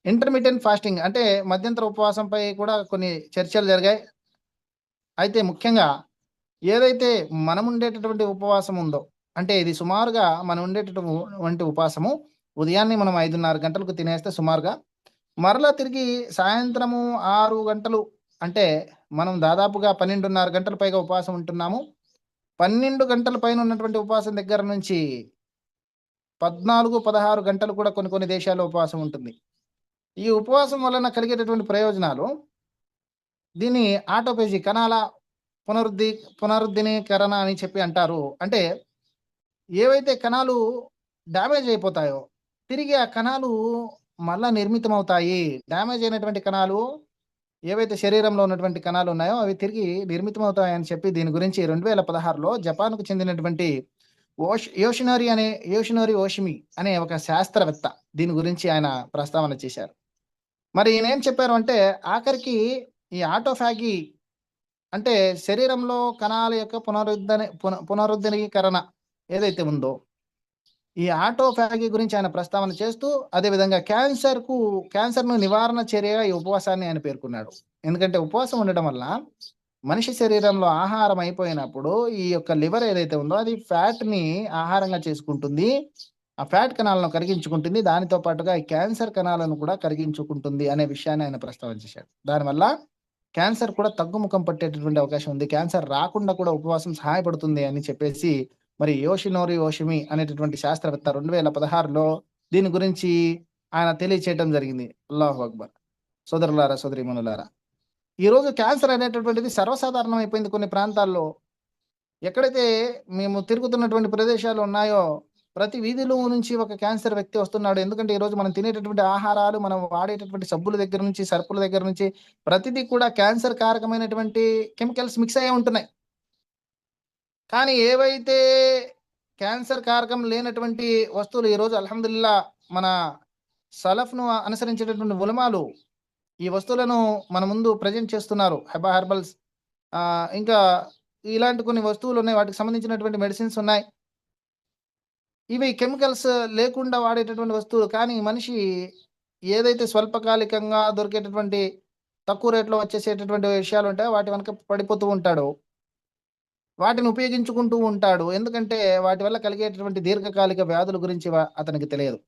ఇంటర్మిటెంట్ ఫాస్టింగ్ అంటే మధ్యంతర ఉపవాసంపై కూడా కొన్ని చర్చలు జరిగాయి. అయితే ముఖ్యంగా ఏదైతే మనం ఉండేటటువంటి ఉపవాసం ఉందో, అంటే ఇది సుమారుగా మనం ఉండేటటువంటి ఉపవాసము ఉదయాన్నే మనం 5:30 గంటలకు తినేస్తే సుమారుగా, మరలా తిరిగి సాయంత్రము 6 గంటలు, అంటే మనం దాదాపుగా 12:30 గంటలు పైగా ఉపవాసం ఉంటున్నాము. 12 గంటల పైన ఉన్నటువంటి ఉపవాసం దగ్గర నుంచి 14, 16 గంటలు కూడా కొన్ని కొన్ని దేశాల్లో ఉపవాసం ఉంటుంది. ఈ ఉపవాసం వలన కలిగేటటువంటి ప్రయోజనాలు, దీన్ని ఆటోఫేజీ కణాల పునరుద్ధీకరణ అని చెప్పి అంటారు. అంటే ఏవైతే కణాలు డ్యామేజ్ అయిపోతాయో, తిరిగి ఆ కణాలు మళ్ళా నిర్మితమవుతాయి. డ్యామేజ్ అయినటువంటి కణాలు, ఏవైతే శరీరంలో ఉన్నటువంటి కణాలు ఉన్నాయో అవి తిరిగి నిర్మితమవుతాయని చెప్పి దీని గురించి 2016లో జపాన్‌కు చెందినటువంటి యోషినోరి ఓషిమి అనే ఒక శాస్త్రవేత్త దీని గురించి ఆయన ప్రస్తావన చేశారు. మరి ఈయనేం చెప్పారు అంటే, ఆఖరికి ఈ ఆటోఫాగీ అంటే శరీరంలో కణాల యొక్క పునరుద్ధరణీకరణ ఏదైతే ఉందో, ఈ ఆటోఫాగీ గురించి ఆయన ప్రస్తావన చేస్తూ, అదేవిధంగా క్యాన్సర్‌ను నివారణ చర్యగా ఈ ఉపవాసాన్ని ఆయన పేర్కొన్నాడు. ఎందుకంటే ఉపవాసం ఉండడం వల్ల మనిషి శరీరంలో ఆహారం అయిపోయినప్పుడు ఈ యొక్క లివర్ ఏదైతే ఉందో అది ఫ్యాట్‌ని ఆహారంగా చేసుకుంటుంది. ఆ ఫ్యాట్ కణాలను కరిగించుకుంటుంది. దానితో పాటుగా ఈ క్యాన్సర్ కణాలను కూడా కరిగించుకుంటుంది అనే విషయాన్ని ఆయన ప్రస్తావన చేశాడు. దానివల్ల క్యాన్సర్ కూడా తగ్గుముఖం పట్టేటటువంటి అవకాశం ఉంది. క్యాన్సర్ రాకుండా కూడా ఉపవాసం సహాయపడుతుంది అని చెప్పేసి, మరి యోషినోరి ఓషిమి అనేటటువంటి శాస్త్రవేత్త 2016లో దీని గురించి ఆయన తెలియచేయడం జరిగింది. అల్లాహు అక్బర్. సోదరులారా, సోదరీమణులారా, ఈరోజు క్యాన్సర్ అనేటటువంటిది సర్వసాధారణం అయిపోయింది కొన్ని ప్రాంతాల్లో. ఎక్కడైతే మేము తిరుగుతున్నటువంటి ప్రదేశాలు ఉన్నాయో, ప్రతి వీధిలో నుంచి ఒక క్యాన్సర్ వ్యక్తి వస్తున్నాడు. ఎందుకంటే ఈరోజు మనం తినేటటువంటి ఆహారాలు, మనం వాడేటటువంటి సబ్బుల దగ్గర నుంచి, సరుకుల దగ్గర నుంచి ప్రతిదీ కూడా క్యాన్సర్ కారకమైనటువంటి కెమికల్స్ మిక్స్ అయ్యే ఉంటున్నాయి. కానీ ఏవైతే క్యాన్సర్ కారకం లేనటువంటి వస్తువులు ఈరోజు అల్హమ్దులిల్లా మన సలఫ్‌ను అనుసరించేటటువంటి ఉలమాలు ఈ వస్తువులను మన ముందు ప్రెజెంట్ చేస్తున్నారు. హెబా హెర్బల్స్ ఇంకా ఇలాంటి కొన్ని వస్తువులున్నాయి. వాటికి సంబంధించినటువంటి మెడిసిన్స్ ఉన్నాయి. ఇవి కెమికల్స్ లేకుండా వాడేటటువంటి వస్తువులు. కానీ మనిషి ఏదైతే స్వల్పకాలికంగా దొరికేటటువంటి తక్కువ రేట్‌లో వచ్చేసేటటువంటి విషయాలుంటాయో వాటి వెనక పడిపోతూ ఉంటాడు. వాటిని ఉపయోగించుకుంటూ ఉంటాడు. ఎందుకంటే వాటి వల్ల కలిగేటటువంటి దీర్ఘకాలిక వ్యాధుల గురించి అతనికి తెలియదు.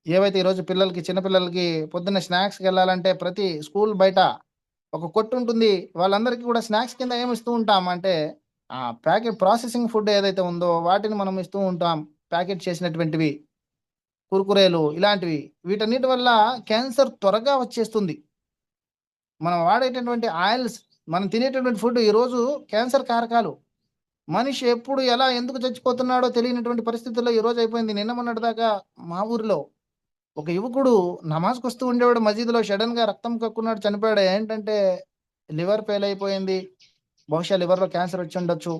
ఏవైతే ఈరోజు చిన్న పిల్లలకి పొద్దున్న స్నాక్స్‌కెళ్ళాలంటే ప్రతి స్కూల్ బయట ఒక కొట్టుంటుంది. వాళ్ళందరికీ కూడా స్నాక్స్ కింద ఏమిస్తూ ఉంటాం అంటే, ప్యాకెట్ ప్రాసెసింగ్ ఫుడ్ ఏదైతే ఉందో వాటిని మనం ఇస్తూ ఉంటాం. ప్యాకెట్ చేసినటువంటివి, కుర్కురేలు ఇలాంటివి. వీటన్నిటి వల్ల క్యాన్సర్ త్వరగా వచ్చేస్తుంది. మనం వాడేటటువంటి ఆయిల్స్, మనం తినేటటువంటి ఫుడ్ ఈరోజు క్యాన్సర్ కారకాలు. మనిషి ఎప్పుడు, ఎలా, ఎందుకు చచ్చిపోతున్నాడో తెలియనటువంటి పరిస్థితుల్లో ఈరోజు అయిపోయింది. నిన్న మొన్నటి దాకా మా ఊరిలో ఒక యువకుడు నమాజ్‌కొస్తూ ఉండేవాడు. మసీదులో సడెన్‌గా రక్తం కక్కున్నాడు, చనిపోయాడు. ఏంటంటే లివర్ ఫెయిల్ అయిపోయింది. బహుశా లివర్‌లో క్యాన్సర్ వచ్చుండొచ్చు.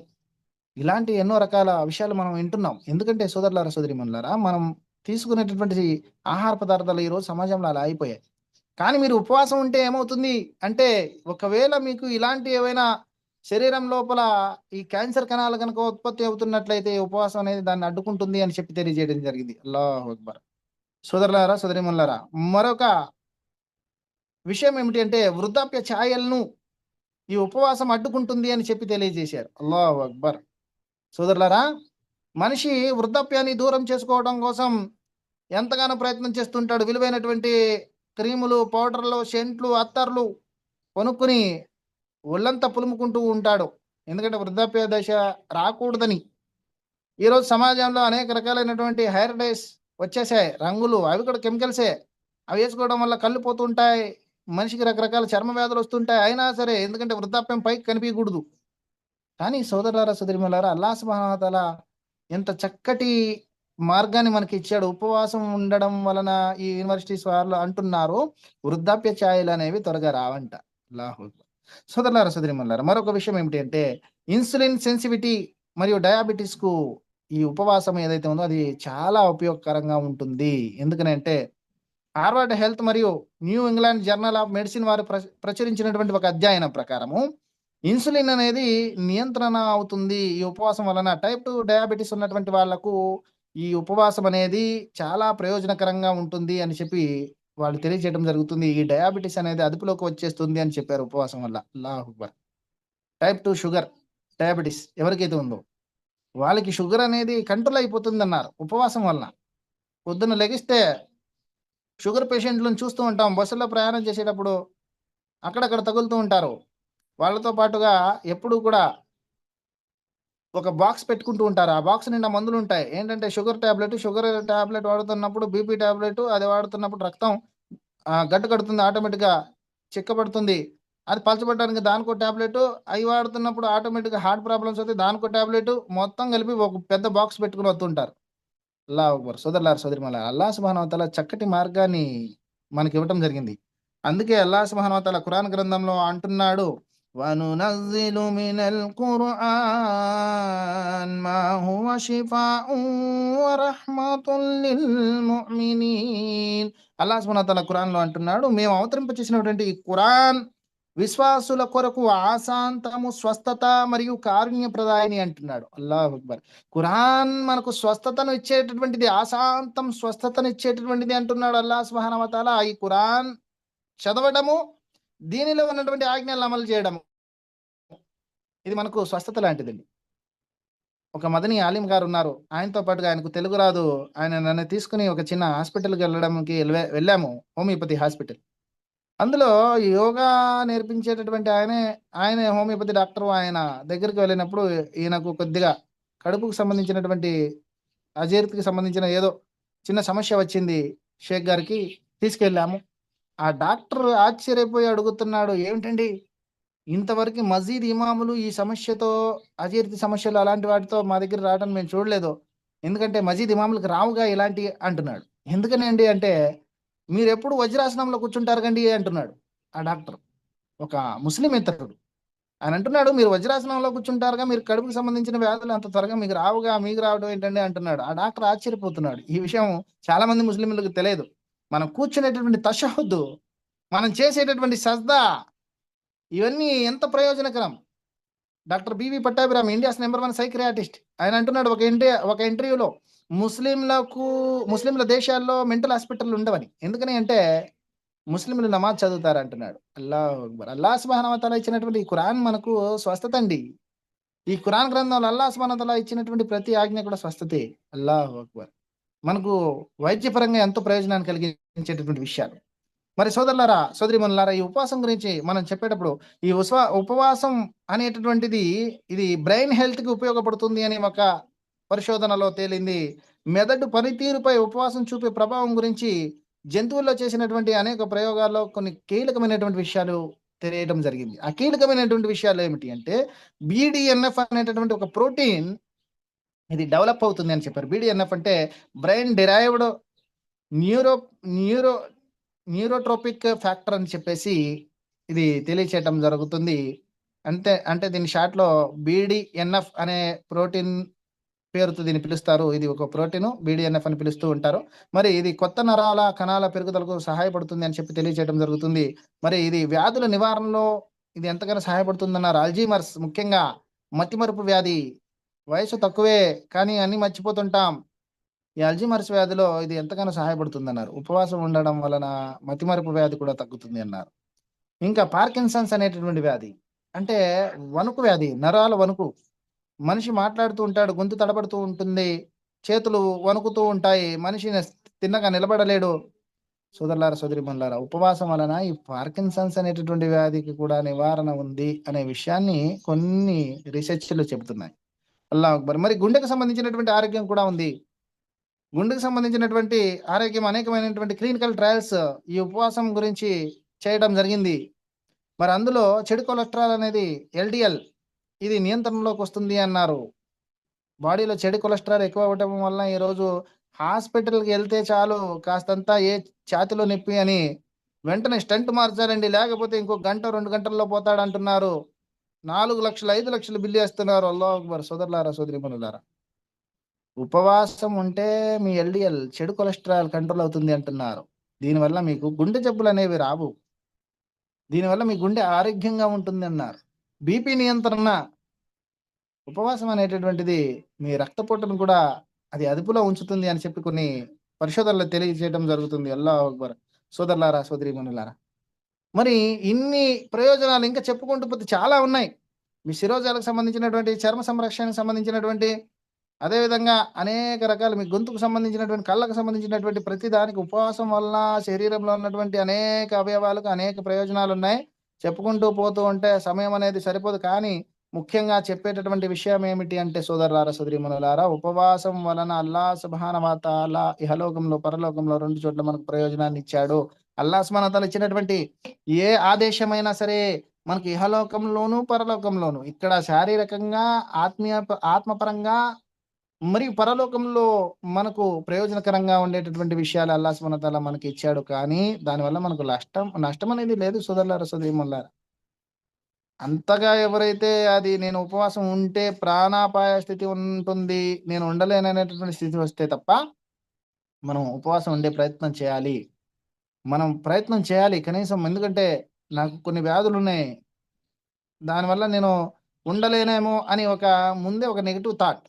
ఇలాంటి ఎన్నో రకాల విషయాలు మనం వింటున్నాం. ఎందుకంటే సోదరులారా, సోదరీమణులారా, మనం తీసుకునేటటువంటి ఆహార పదార్థాలు ఈరోజు సమాజంలో అలా అయిపోయాయి. కానీ మీరు ఉపవాసం ఉంటే ఏమవుతుంది అంటే, ఒకవేళ మీకు ఇలాంటి ఏవైనా శరీరం లోపల ఈ క్యాన్సర్ కణాలు గనుక ఉత్పత్తి అవుతున్నట్లయితే ఉపవాసం అనేది దాన్ని అడ్డుకుంటుంది అని చెప్పి తెలియజేయడం జరిగింది. అల్లాహు అక్బర్. సోదరులారా, సోదరీమణులారా, మరొక విషయం ఏమిటి అంటే, వృద్ధాప్య ఛాయలను ఈ ఉపవాసం అడ్డుకుంటుంది అని చెప్పి తెలియజేశారు. అల్లాహు అక్బర్. సోదరులారా, మనిషి వృద్ధాప్యాన్ని దూరం చేసుకోవడం కోసం ఎంతగానో ప్రయత్నం చేస్తుంటాడు. విలువైనటువంటి క్రీములు, పౌడర్‌లు, సెంట్లు, అత్తర్లు కొనుక్కొని ఒళ్ళంతా పులుముకుంటూ ఉంటాడు. ఎందుకంటే వృద్ధాప్య దశ రాకూడదని. ఈరోజు సమాజంలో అనేక రకాలైనటువంటి హెయిర్ డైస్ వచ్చేసాయి. రంగులు అవి కూడా కెమికల్సే. అవి వేసుకోవడం వల్ల కళ్ళు పోతుంటాయి. మనిషికి రకరకాల చర్మ వ్యాధులు వస్తుంటాయి. అయినా సరే, ఎందుకంటే వృద్ధాప్యం పైకి కనిపియకూడదు. కానీ సోదరులారా, సోదరీమణులారా, అల్లాహ్ సుబ్హానహు వ తఆలా ఎంత చక్కటి మార్గాన్ని మనకిచ్చాడు. ఉపవాసం ఉండడం వలన ఈ యూనివర్సిటీస్ వాళ్ళు అంటున్నారు, వృద్ధాప్య ఛాయలనేవి త్వరగా రావంట. అల్లాహు అక్బర్. సోదరులారా, సోదరీమణులారా, మరొక విషయం ఏమిటి అంటే, ఇన్సులిన్ సెన్సివిటీ మరియు డయాబెటిస్‌కు ఈ ఉపవాసం ఏదైతే ఉందో అది చాలా ఉపయోగకరంగా ఉంటుంది. ఎందుకనంటే, హార్వర్డ్ హెల్త్ మరియు new England journal of medicine వారు ప్రచురించినటువంటి ఒక అధ్యయనం ప్రకారము, ఇన్సులిన్ అనేది నియంత్రణ అవుతుంది ఈ ఉపవాసం వలన. టైప్ 2 డయాబెటిస్ ఉన్నటువంటి వాళ్ళకు ఈ ఉపవాసం అనేది చాలా ప్రయోజనకరంగా ఉంటుంది అని చెప్పి వాళ్ళు తెలియజేయడం జరుగుతుంది. ఈ డయాబెటిస్ అనేది అదుపులోకి వచ్చేస్తుంది అని చెప్పారు ఉపవాసం వల్ల. అల్లాహు అక్బర్. టైప్ 2 షుగర్, డయాబెటిస్ ఎవరికైతే ఉందో వాళ్ళకి షుగర్ అనేది కంట్రోల్ అయిపోతుందన్నారు ఉపవాసం వలన. పొద్దున్న లెగిస్తే షుగర్ పేషెంట్‌లను చూస్తూ ఉంటాం. బస్సులో ప్రయాణం చేసేటప్పుడు అక్కడక్కడ తగులుతూ ఉంటారు. వాళ్ళతో పాటుగా ఎప్పుడూ కూడా ఒక బాక్స్ పెట్టుకుంటూ ఉంటారు. ఆ బాక్స్ నిండా మందులుంటాయి. ఏంటంటే షుగర్ టాబ్లెట్ వాడుతున్నప్పుడు, బీపీ టాబ్లెట్ అది వాడుతున్నప్పుడు రక్తం గడ్డ కడుతుంది ఆటోమేటిక్‌గా, చిక్కబడుతుంది. అది పలచబడడానికి దానికో టాబ్లెటు, అయి వాడుతున్నప్పుడు ఆటోమేటిక్‌గా హార్ట్ ప్రాబ్లమ్స్ వస్తాయి. దానికో టాబ్లెటు, మొత్తం కలిపి ఒక పెద్ద బాక్స్ పెట్టుకొని వస్తుంటారు. అల్లాహు అక్బర్. సోదరులారా, సోదరీమణులారా, అల్లాహ్ సుబ్హానహు వ తఆలా చక్కటి మార్గాన్ని మనకివ్వటం జరిగింది. అందుకే అల్లాహ్ సుబ్హానహు వ తఆలా ఖురాన్ గ్రంథంలో అంటున్నాడు, వనునజ్జిలు మినల్ ఖుర్ఆన్ మా హువ షిఫాఉన్ వ రహ్మతుల్ లిల్ ముഅ్మినీన్. అల్లాహ్ సుబ్హానహు వ తఆలా ఖురాన్‌లో అంటున్నాడు, మేము అవతరింపచేసినటువంటి ఈ ఖురాన్ విశ్వాసుల కొరకు ఆశాంతము, స్వస్థత మరియు కారుణ్యప్రదాయని అంటున్నాడు. అల్లాహు అక్బర్. ఖురాన్ మనకు స్వస్థతను ఇచ్చేటటువంటిది, ఆశాంతం స్వస్థతను ఇచ్చేటటువంటిది అంటున్నాడు అల్లాహ్ సుబ్హానహు వ తఆలా. ఈ ఖురాన్ చదవడము, దీనిలో ఉన్నటువంటి ఆజ్ఞలను అమలు చేయడము, ఇది మనకు స్వస్థత లాంటిదండి. ఒక మదనీ ఆలిం గారున్నారు. ఆయనతో పాటుగా, ఆయనకు తెలుగు రాదు. ఆయన నన్ను తీసుకొని ఒక చిన్న హాస్పిటల్‌కి వెళ్ళాము. Homeopathy hospital. అందులో యోగా నేర్పించేటటువంటి ఆయనే హోమియోపతి డాక్టరు. ఆయన దగ్గరికి వెళ్ళినప్పుడు ఈయనకు కొద్దిగా కడుపుకు సంబంధించినటువంటి అజీర్తికి సంబంధించిన ఏదో చిన్న సమస్య వచ్చింది. షేక్ గారికి తీసుకెళ్ళాము. ఆ డాక్టర్ ఆశ్చర్యపోయి అడుగుతున్నాడు, "ఏమిటండి, ఇంతవరకు మసీద్ ఇమాములు ఈ సమస్యతో, అజీర్తి సమస్యలు అలాంటి వాటితో మా దగ్గర రావడం మేము చూడలేదు. ఎందుకంటే మసీద్ ఇమాములకు రావుగా ఇలాంటియి" అంటున్నాడు. ఎందుకనండి అంటే, "మీరెప్పుడు వజ్రాసనంలో కూర్చుంటారు కండి" అంటున్నాడు ఆ డాక్టర్. ఒక ముస్లిం ఇతరుడు. ఆయన అంటున్నాడు, "మీరు వజ్రాసనంలో కూర్చుంటారుగా, మీరు కడుపుకి సంబంధించిన వ్యాధులు అంత త్వరగా మీకు రావుగా, మీకు రావడం ఏంటండి" అంటున్నాడు. ఆ డాక్టర్ ఆశ్చర్యపోతున్నాడు. ఈ విషయం చాలా మంది ముస్లింలకు తెలియదు. మనం కూర్చునేటటువంటి తషహుద్దు, మనం చేసేటటువంటి సజ్దా, ఇవన్నీ ఎంత ప్రయోజనకరం. Doctor B V Pattabhiram, India's number 1 psychiatrist, ఆయన అంటున్నాడు ఒక ఇంటర్వ్యూలో, ముస్లింలకు ముస్లింల దేశాల్లో మెంటల్ హాస్పిటల్ ఉండవని. ఎందుకని అంటే ముస్లింలు నమాజ్ చదువుతారంటున్నాడు. అల్లాహు అక్బర్. అల్లాహ్ సుబ్హానహు వ తఆలా ఇచ్చినటువంటి ఈ ఖురాన్ మనకు స్వస్థతండి. ఈ ఖురాన్ గ్రంథంలో అల్లాహ్ సుబ్హానహు వ తఆలా ఇచ్చినటువంటి ప్రతి ఆజ్ఞ కూడా స్వస్థతే. అల్లాహు అక్బర్. మనకు వైద్యపరంగా ఎంతో ప్రయోజనాన్ని కలిగించేటటువంటి విషయాలు. మరి సోదరులారా, సోదరీమణులారా, ఈ ఉపవాసం గురించి మనం చెప్పేటప్పుడు ఈ ఉపవాసం అనేటటువంటిది ఇది బ్రెయిన్ హెల్త్‌కి ఉపయోగపడుతుంది అని ఒక పరిశోధనలో తేలింది. మెదడు పనితీరుపై ఉపవాసం చూపే ప్రభావం గురించి జంతువుల్లో చేసినటువంటి అనేక ప్రయోగాల్లో కొన్ని కీలకమైనటువంటి విషయాలు తెలియడం జరిగింది. ఆ కీలకమైనటువంటి విషయాలు ఏమిటి అంటే బీడీఎన్ఎఫ్ అనేటటువంటి ఒక ప్రోటీన్ ఇది డెవలప్ అవుతుంది అని చెప్పారు. బీడీఎన్ఎఫ్ అంటే brain derived neuro neuro neurotrophic factor అని చెప్పేసి ఇది తెలియచేయటం జరుగుతుంది. అంటే దీన్ని షార్ట్‌లో బీడీఎన్ఎఫ్ అనే ప్రోటీన్ పేరుతో దీన్ని పిలుస్తారు. ఇది ఒక ప్రోటీను బీడీఎన్ఎఫ్ అని పిలుస్తూ ఉంటారు. మరి ఇది కొత్త నరాల, కణాల పెరుగుదలకు సహాయపడుతుంది అని చెప్పి తెలియచేయడం జరుగుతుంది. మరి ఇది వ్యాధుల నివారణలో ఇది ఎంతగానో సహాయపడుతుందన్నారు. అల్జీమర్స్ ముఖ్యంగా మతిమరుపు వ్యాధి. వయసు తక్కువే కానీ అన్నీ మర్చిపోతుంటాం. ఈ అల్జీమర్స్ వ్యాధిలో ఇది ఎంతగానో సహాయపడుతుందన్నారు. ఉపవాసం ఉండడం వలన మతిమరుపు వ్యాధి కూడా తగ్గుతుంది అన్నారు. ఇంకా పార్కిన్సన్స్ అనేటటువంటి వ్యాధి. అంటే వణుకు వ్యాధి, నరాల వణుకు. మనిషి మాట్లాడుతూ ఉంటాడు, గొంతు తడబడుతూ ఉంటుంది, చేతులు వణుకుతూ ఉంటాయి, మనిషి తిన్నగా నిలబడలేడు. సోదరులారా, సోదరీమణులారా, ఉపవాసం వలన ఈ పార్కిన్సన్స్ అనేటటువంటి వ్యాధికి కూడా నివారణ ఉంది అనే విషయాన్ని కొన్ని రీసెర్చ్‌లు చెబుతున్నాయి. అల్లాహ్ అక్బర్. మరి గుండెకు సంబంధించినటువంటి ఆరోగ్యం కూడా ఉంది. గుండెకు సంబంధించినటువంటి ఆరోగ్యం అనేకమైనటువంటి క్లినికల్ ట్రయల్స్ ఈ ఉపవాసం గురించి చేయడం జరిగింది. మరి అందులో చెడు కొలెస్ట్రాల్ అనేది ఎల్‌డిఎల్ ఇది నియంత్రణలోకి వస్తుంది అన్నారు. బాడీలో చెడు కొలెస్ట్రాల్ ఎక్కువ అవ్వటం వలన ఈరోజు హాస్పిటల్‌కి ఎళ్తే చాలు కాస్తంతా ఛాతీలో నొప్పి అని వెంటనే స్టంట్ మార్చాలండి. లేకపోతే ఇంకో గంట, 2 గంటల్లో పోతాడంటున్నారు. 4,00,000, 5,00,000 బిల్లేస్తున్నారు. అల్లాహు అక్బర్. సోదరులారా, సోదరీమణులారా. ఉపవాసం ఉంటే మీ ఎల్‌డిఎల్ చెడు కొలెస్ట్రాల్ కంట్రోల్ అవుతుంది అంటున్నారు. దీనివల్ల మీకు గుండె జబ్బులనేవి రావు. దీనివల్ల మీ గుండె ఆరోగ్యంగా ఉంటుందన్నారు. బీపీ నియంత్రణ ఉపవాసం అనేటటువంటిది మీ రక్తపోటును కూడా అది అదుపులో ఉంచుతుంది అని చెప్పి కొన్ని పరిశోధనలు తెలియజేయడం జరుగుతుంది. అల్లాహు అక్బర్. సోదరులారా, సోదరీమణులారా. మరి ఇన్ని ప్రయోజనాలు ఇంకా చెప్పుకుంటూ పోతే చాలా ఉన్నాయి. మీ శిరోజాలకు సంబంధించినటువంటి, చర్మ సంరక్షణకు సంబంధించినటువంటి, అదేవిధంగా అనేక రకాల మీ గొంతుకు సంబంధించినటువంటి, కళ్ళకు సంబంధించినటువంటి ప్రతి దానికి ఉపవాసం వలన శరీరంలో ఉన్నటువంటి అనేక అవయవాలకు అనేక ప్రయోజనాలున్నాయి. చెప్పుకుంటూ పోతూ ఉంటే సమయం అనేది సరిపోదు. కానీ ముఖ్యంగా చెప్పేటటువంటి విషయం ఏమిటి అంటే సోదరులారా, సోదరీమణులారా, ఉపవాసం వలన అల్లాహ్ సుబ్హానహు వ తఆలా ఇహలోకంలో, పరలోకంలో 2 చోట్ల మనకు ప్రయోజనాన్ని ఇచ్చాడు. అల్లాహ్ సుబ్హానహు వ తఆలా ఇచ్చినటువంటి ఏ ఆదేశమైనా సరే మనకి ఇహలోకంలోను, పరలోకంలోను ఇక్కడ శారీరకంగా, ఆత్మపరంగా మరియు పరలోకంలో మనకు ప్రయోజనకరంగా ఉండేటటువంటి విషయాలు అల్లాహ్ సుబ్హానహు వ తఆలా మనకి ఇచ్చాడు. కానీ దానివల్ల మనకు నష్టం అనేది లేదు సోదరులారా, సోదరీమణులారా. అంతగా ఎవరైతే అది నేను ఉపవాసం ఉంటే ప్రాణాపాయ స్థితి ఉంటుంది, నేను ఉండలేననేటటువంటి స్థితి వస్తే తప్ప, మనం ఉపవాసం ఉండే ప్రయత్నం చేయాలి. మనం ప్రయత్నం చేయాలి కనీసం. ఎందుకంటే నాకు కొన్ని వ్యాధులున్నాయి. దానివల్ల నేను ఉండలేనేమో అని ముందే ఒక నెగెటివ్ థాట్.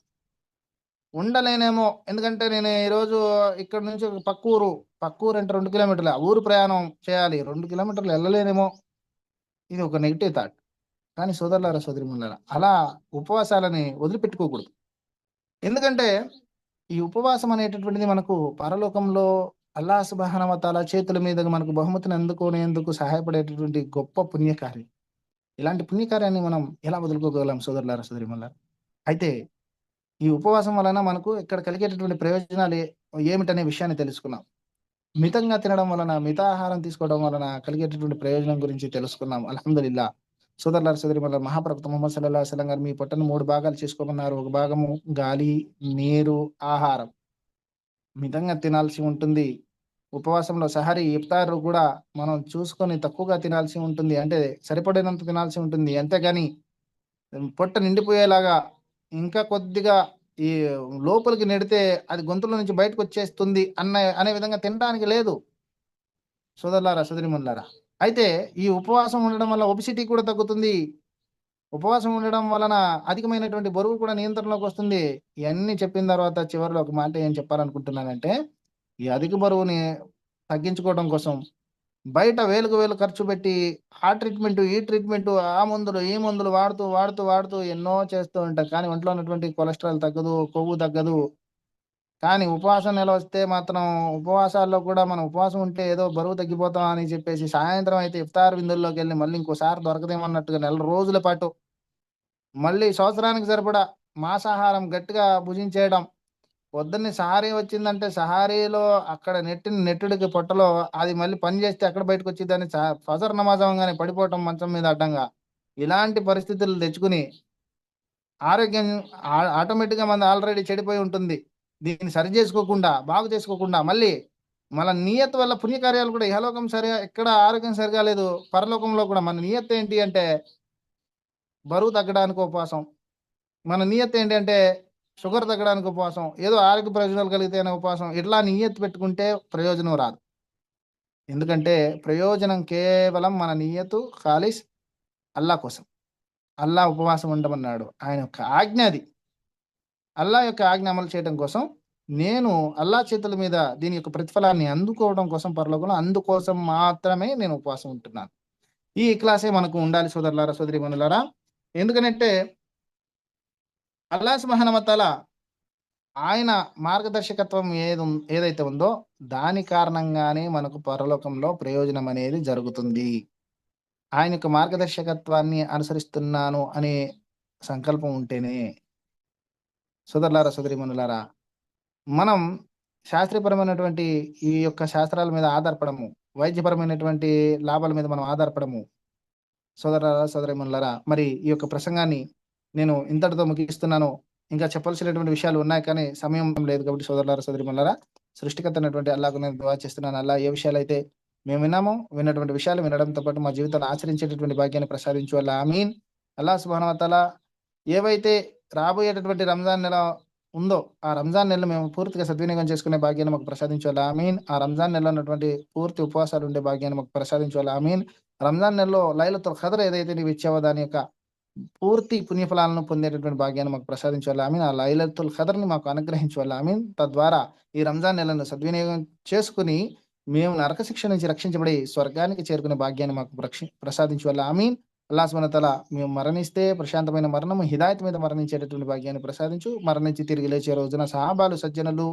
ఉండలేనేమో. ఎందుకంటే నేను ఈరోజు ఇక్కడి నుంచి ఒక పక్కూరు అంటే 2 కిలోమీటర్లే. ఆ ఊరు ప్రయాణం చేయాలి. 2 కిలోమీటర్లు ఎళ్ళలేనేమో. ఇది ఒక నెగెటివ్ థాట్. కానీ సోదరులారా, సోదరీమణులారా, అలా ఉపవాసాలని వదిలిపెట్టుకోకూడదు. ఎందుకంటే ఈ ఉపవాసం అనేటటువంటిది మనకు పరలోకంలో అల్లాహ్ సుబ్హానహు వ తఆలా చేతుల మీదుగా మనకు బహుమతిని అందుకునేందుకు సహాయపడేటటువంటి గొప్ప పుణ్యకార్యం. ఇలాంటి పుణ్యకార్యాన్ని మనం ఎలా వదులుకోగలం సోదరులారా, సోదరీమణులారా? అయితే ఈ ఉపవాసం వలన మనకు ఇక్కడ కలిగేటటువంటి ప్రయోజనాలు ఏమిటనే విషయాన్ని తెలుసుకున్నాం. మితంగా తినడం వలన, మితాహారం తీసుకోవడం వలన కలిగేటటువంటి ప్రయోజనం గురించి తెలుసుకున్నాం. అల్హమ్దులిల్లాహ్. సోదరులారా, సోదరీమణులారా, మహాప్రవక్త ముహమ్మద్ సల్లల్లాహు అలైహి వసల్లం గారు మీ పొట్టను 3 భాగాలు చేసుకోమన్నారు. ఒక భాగము గాలి, నీరు, ఆహారం. మితంగా తినాల్సి ఉంటుంది. ఉపవాసంలో సహరీ, ఇఫ్తార్ కూడా మనం చూసుకొని తక్కువగా తినాల్సి ఉంటుంది. అంటే సరిపడినంత తినాల్సి ఉంటుంది. అంతేగాని పొట్ట నిండిపోయేలాగా ఇంకా కొద్దిగా ఈ లోపలికి నెడితే అది గొంతులో నుంచి బయటకొచ్చేస్తుంది అనే విధంగా తినడానికి లేదు. సోదరులారా, సోదరీమణులారా. అయితే ఈ ఉపవాసం ఉండడం వల్ల ఒబెసిటీ కూడా తగ్గుతుంది. ఉపవాసం ఉండడం వలన అధికమైనటువంటి బరువు కూడా నియంత్రణలోకి వస్తుంది. ఇయన్నీ చెప్పిన తర్వాత చివరిలో ఒక మాట ఏం చెప్పాలనుకుంటున్నానంటే, ఈ అధిక బరువుని తగ్గించుకోవడం కోసం బయట వేలకు వేలు ఖర్చు పెట్టి ఆ ట్రీట్‌మెంటు, ఈ ట్రీట్‌మెంటు, ఆ మందులు, ఈ మందులు వాడుతూ ఎన్నో చేస్తూ ఉంటాం. కానీ ఒంట్లో ఉన్నటువంటి కొలెస్ట్రాల్ తగ్గదు, కొవ్వు తగ్గదు. కానీ ఉపవాసం నెల వస్తే మాత్రం ఉపవాసాల్లో కూడా మనం ఉపవాసం ఉంటే ఏదో బరువు తగ్గిపోతాం అని చెప్పేసి సాయంత్రం అయితే ఇఫ్తార్ విందుల్లోకెళ్ళి మళ్ళీ ఇంకోసారి దొరకదేమో అన్నట్టుగా నెల రోజుల పాటు మళ్ళీ సంవత్సరానికి సరిపడా మాంసాహారం గట్టిగా భుజించేయడం. పొద్దున్నే సహారీ వచ్చిందంటే సహారీలో అక్కడ నెట్టిన నెట్టుడికి పొట్టలో అది మళ్ళీ పని చేస్తే ఎక్కడ బయటకొచ్చిద్దని ఫజర్ నమాజ్ అవ్వంగానే పడిపోవటం మంచం మీద అడ్డంగా. ఇలాంటి పరిస్థితులు తెచ్చుకొని ఆరోగ్యం ఆటోమేటిక్‌గా మనది ఆల్రెడీ చెడిపోయి ఉంటుంది. దీన్ని సరి జేసుకోకుండా, బాగు చేసుకోకుండా మళ్ళీ మన నియత్ వల్ల పుణ్యకార్యాలు కూడా ఇహలోకం సరిగా ఇక్కడ ఆరోగ్యం సరిగా లేదు. పరలోకంలో కూడా మన నియత్ ఏంటి అంటే బరువు తగ్గడానికి ఉపవాసం. మన నియత్ ఏంటంటే షుగర్ తగ్గడానికి ఉపవాసం. ఏదో ఆరోగ్య ప్రయోజనాలు కలిగితేనే ఉపవాసం. ఇట్లా నియత్ పెట్టుకుంటే ప్రయోజనం రాదు. ఎందుకంటే ప్రయోజనం కేవలం మన నియతు ఖాలిస్ అల్లా కోసం. అల్లా ఉపవాసం ఉండమన్నాడు. ఆయన యొక్క ఆజ్ఞ అది. అల్లా యొక్క ఆజ్ఞ అమలు చేయడం కోసం నేను అల్లా చేతుల మీద దీని యొక్క ప్రతిఫలాన్ని అందుకోవడం కోసం పరలోకంలో అందుకోసం మాత్రమే నేను ఉపవాసం ఉంటున్నాను. ఈ ఇఖ్లాసే మనకు ఉండాలి సోదరులారా, సోదరీమణులారా. ఎందుకనంటే అల్లా సుబ్హానహు వ తఆలా ఆయన మార్గదర్శకత్వం ఏదైతే ఉందో దాని కారణంగానే మనకు పరలోకంలో ప్రయోజనం అనేది జరుగుతుంది. ఆయన యొక్క మార్గదర్శకత్వాన్ని అనుసరిస్తున్నాను అనే సంకల్పం ఉంటేనే సోదరులారా, సోదరీమణులారా, మనం శాస్త్రీయపరమైనటువంటి ఈ యొక్క శాస్త్రాల మీద ఆధారపడము. వైద్యపరమైనటువంటి లాభాల మీద మనం ఆధారపడము. సోదరులారా, సోదరీమణులారా, మరి ఈ యొక్క ప్రసంగాన్ని నేను ఇంతటితో ముగిస్తున్నాను. ఇంకా చెప్పాల్సినటువంటి విషయాలు ఉన్నాయి కానీ సమయం లేదు కాబట్టి సోదరులారా, సోదరీమణులారా, సృష్టికర్త అయినటువంటి అల్లాహ్‌కు నేను దుఆ చేస్తున్నాను. అల్లా ఏ విషయాలైతే మేము విన్నామో, విన్నటువంటి విషయాలు వినడంతో పాటు మా జీవితాల్లో ఆచరించేటటువంటి భాగ్యాన్ని ప్రసాదించు అల్లా ఆమీన్. అల్లాహ్ సుబ్హానహు వ తఆలా ఏవైతే రాబోయేటటువంటి రంజాన్ నెల ఉందో, ఆ రంజాన్ నెలను మేము పూర్తిగా సద్వినియోగం చేసుకునే భాగ్యాన్ని మాకు ప్రసాదించు అల్లా ఆమీన్. ఆ రంజాన్ నెలలో ఉన్నటువంటి పూర్తి ఉపవాసాలు ఉండే భాగ్యాన్ని మాకు ప్రసాదించు అల్లా ఆమీన్. రంజాన్ నెలలో లైలతుల్ ఖద్ర్ ఏదైతే నీవు ఇచ్చావో దాని యొక్క పూర్తి పుణ్యఫలాలను పొందేటటువంటి భాగ్యాన్ని మాకు ప్రసాదించు అల్లా ఆమీన్. ఆ లైలతుల్ ఖద్ర్‌ని మాకు అనుగ్రహించు అల్లా ఆమీన్. తద్వారా ఈ రంజాన్ నెలను సద్వినియోగం చేసుకొని మేము నరక శిక్ష నుంచి రక్షించబడి స్వర్గానికి చేరుకునే భాగ్యాన్ని మాకు ప్రసాదించు అల్లా ఆమీన్. అల్లాహ్ సుబ్హానహు వ తఆలా మేము మరణిస్తే ప్రశాంతమైన మరణము హిదాయత్ మీద మరణించేటటువంటి భాగ్యాన్ని ప్రసాదించు. మరణించి తిరిగి లేచే రోజున సహాబాలు, సజ్జనులు,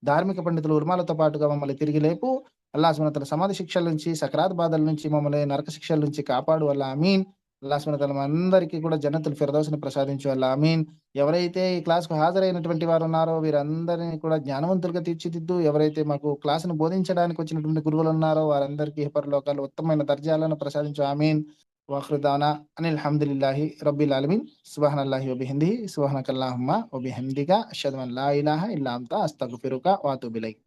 ధార్మిక పండితులు, ఉలమాలతో పాటుగా మమ్మల్ని తిరిగి లేపు. అల్లాహ్ సుబ్హానహు వ తఆలా సమాధి శిక్షల నుంచి, సకరాత్ బాధల నుంచి మమ్మల్ని నరక శిక్షల నుంచి కాపాడు అల్లా ఆమీన్. అల్లాహ్ సుబ్హానహు వ తఆలా మనందరికీ కూడా జన్నతుల్ ఫిర్దౌస్‌ని ప్రసాదించు అల్లా ఆమీన్. ఎవరైతే ఈ క్లాస్‌కు హాజరైనటువంటి వారు ఉన్నారో వీరందరిని కూడా జ్ఞానవంతులుగా తీర్చిదిద్దు. ఎవరైతే మాకు క్లాస్‌ను బోధించడానికి వచ్చినటువంటి గురువులు ఉన్నారో వారందరికీ పరలోకాల్లో ఉత్తమమైన దర్జాలను ప్రసాదించు ఆమీన్. వాఖిరు దఅవానా అనిల్ హమ్దులిల్లాహి రబ్బిల్ ఆలమీన్. సుబ్హానల్లాహి వ బిహమ్దిహి సుబ్హానకల్లాహుమ్మ వ బిహమ్దిక అష్హదు అన్ లా ఇలాహ ఇల్లా అంత అస్తగ్ఫిరుక వ అతూబు ఇలైక్.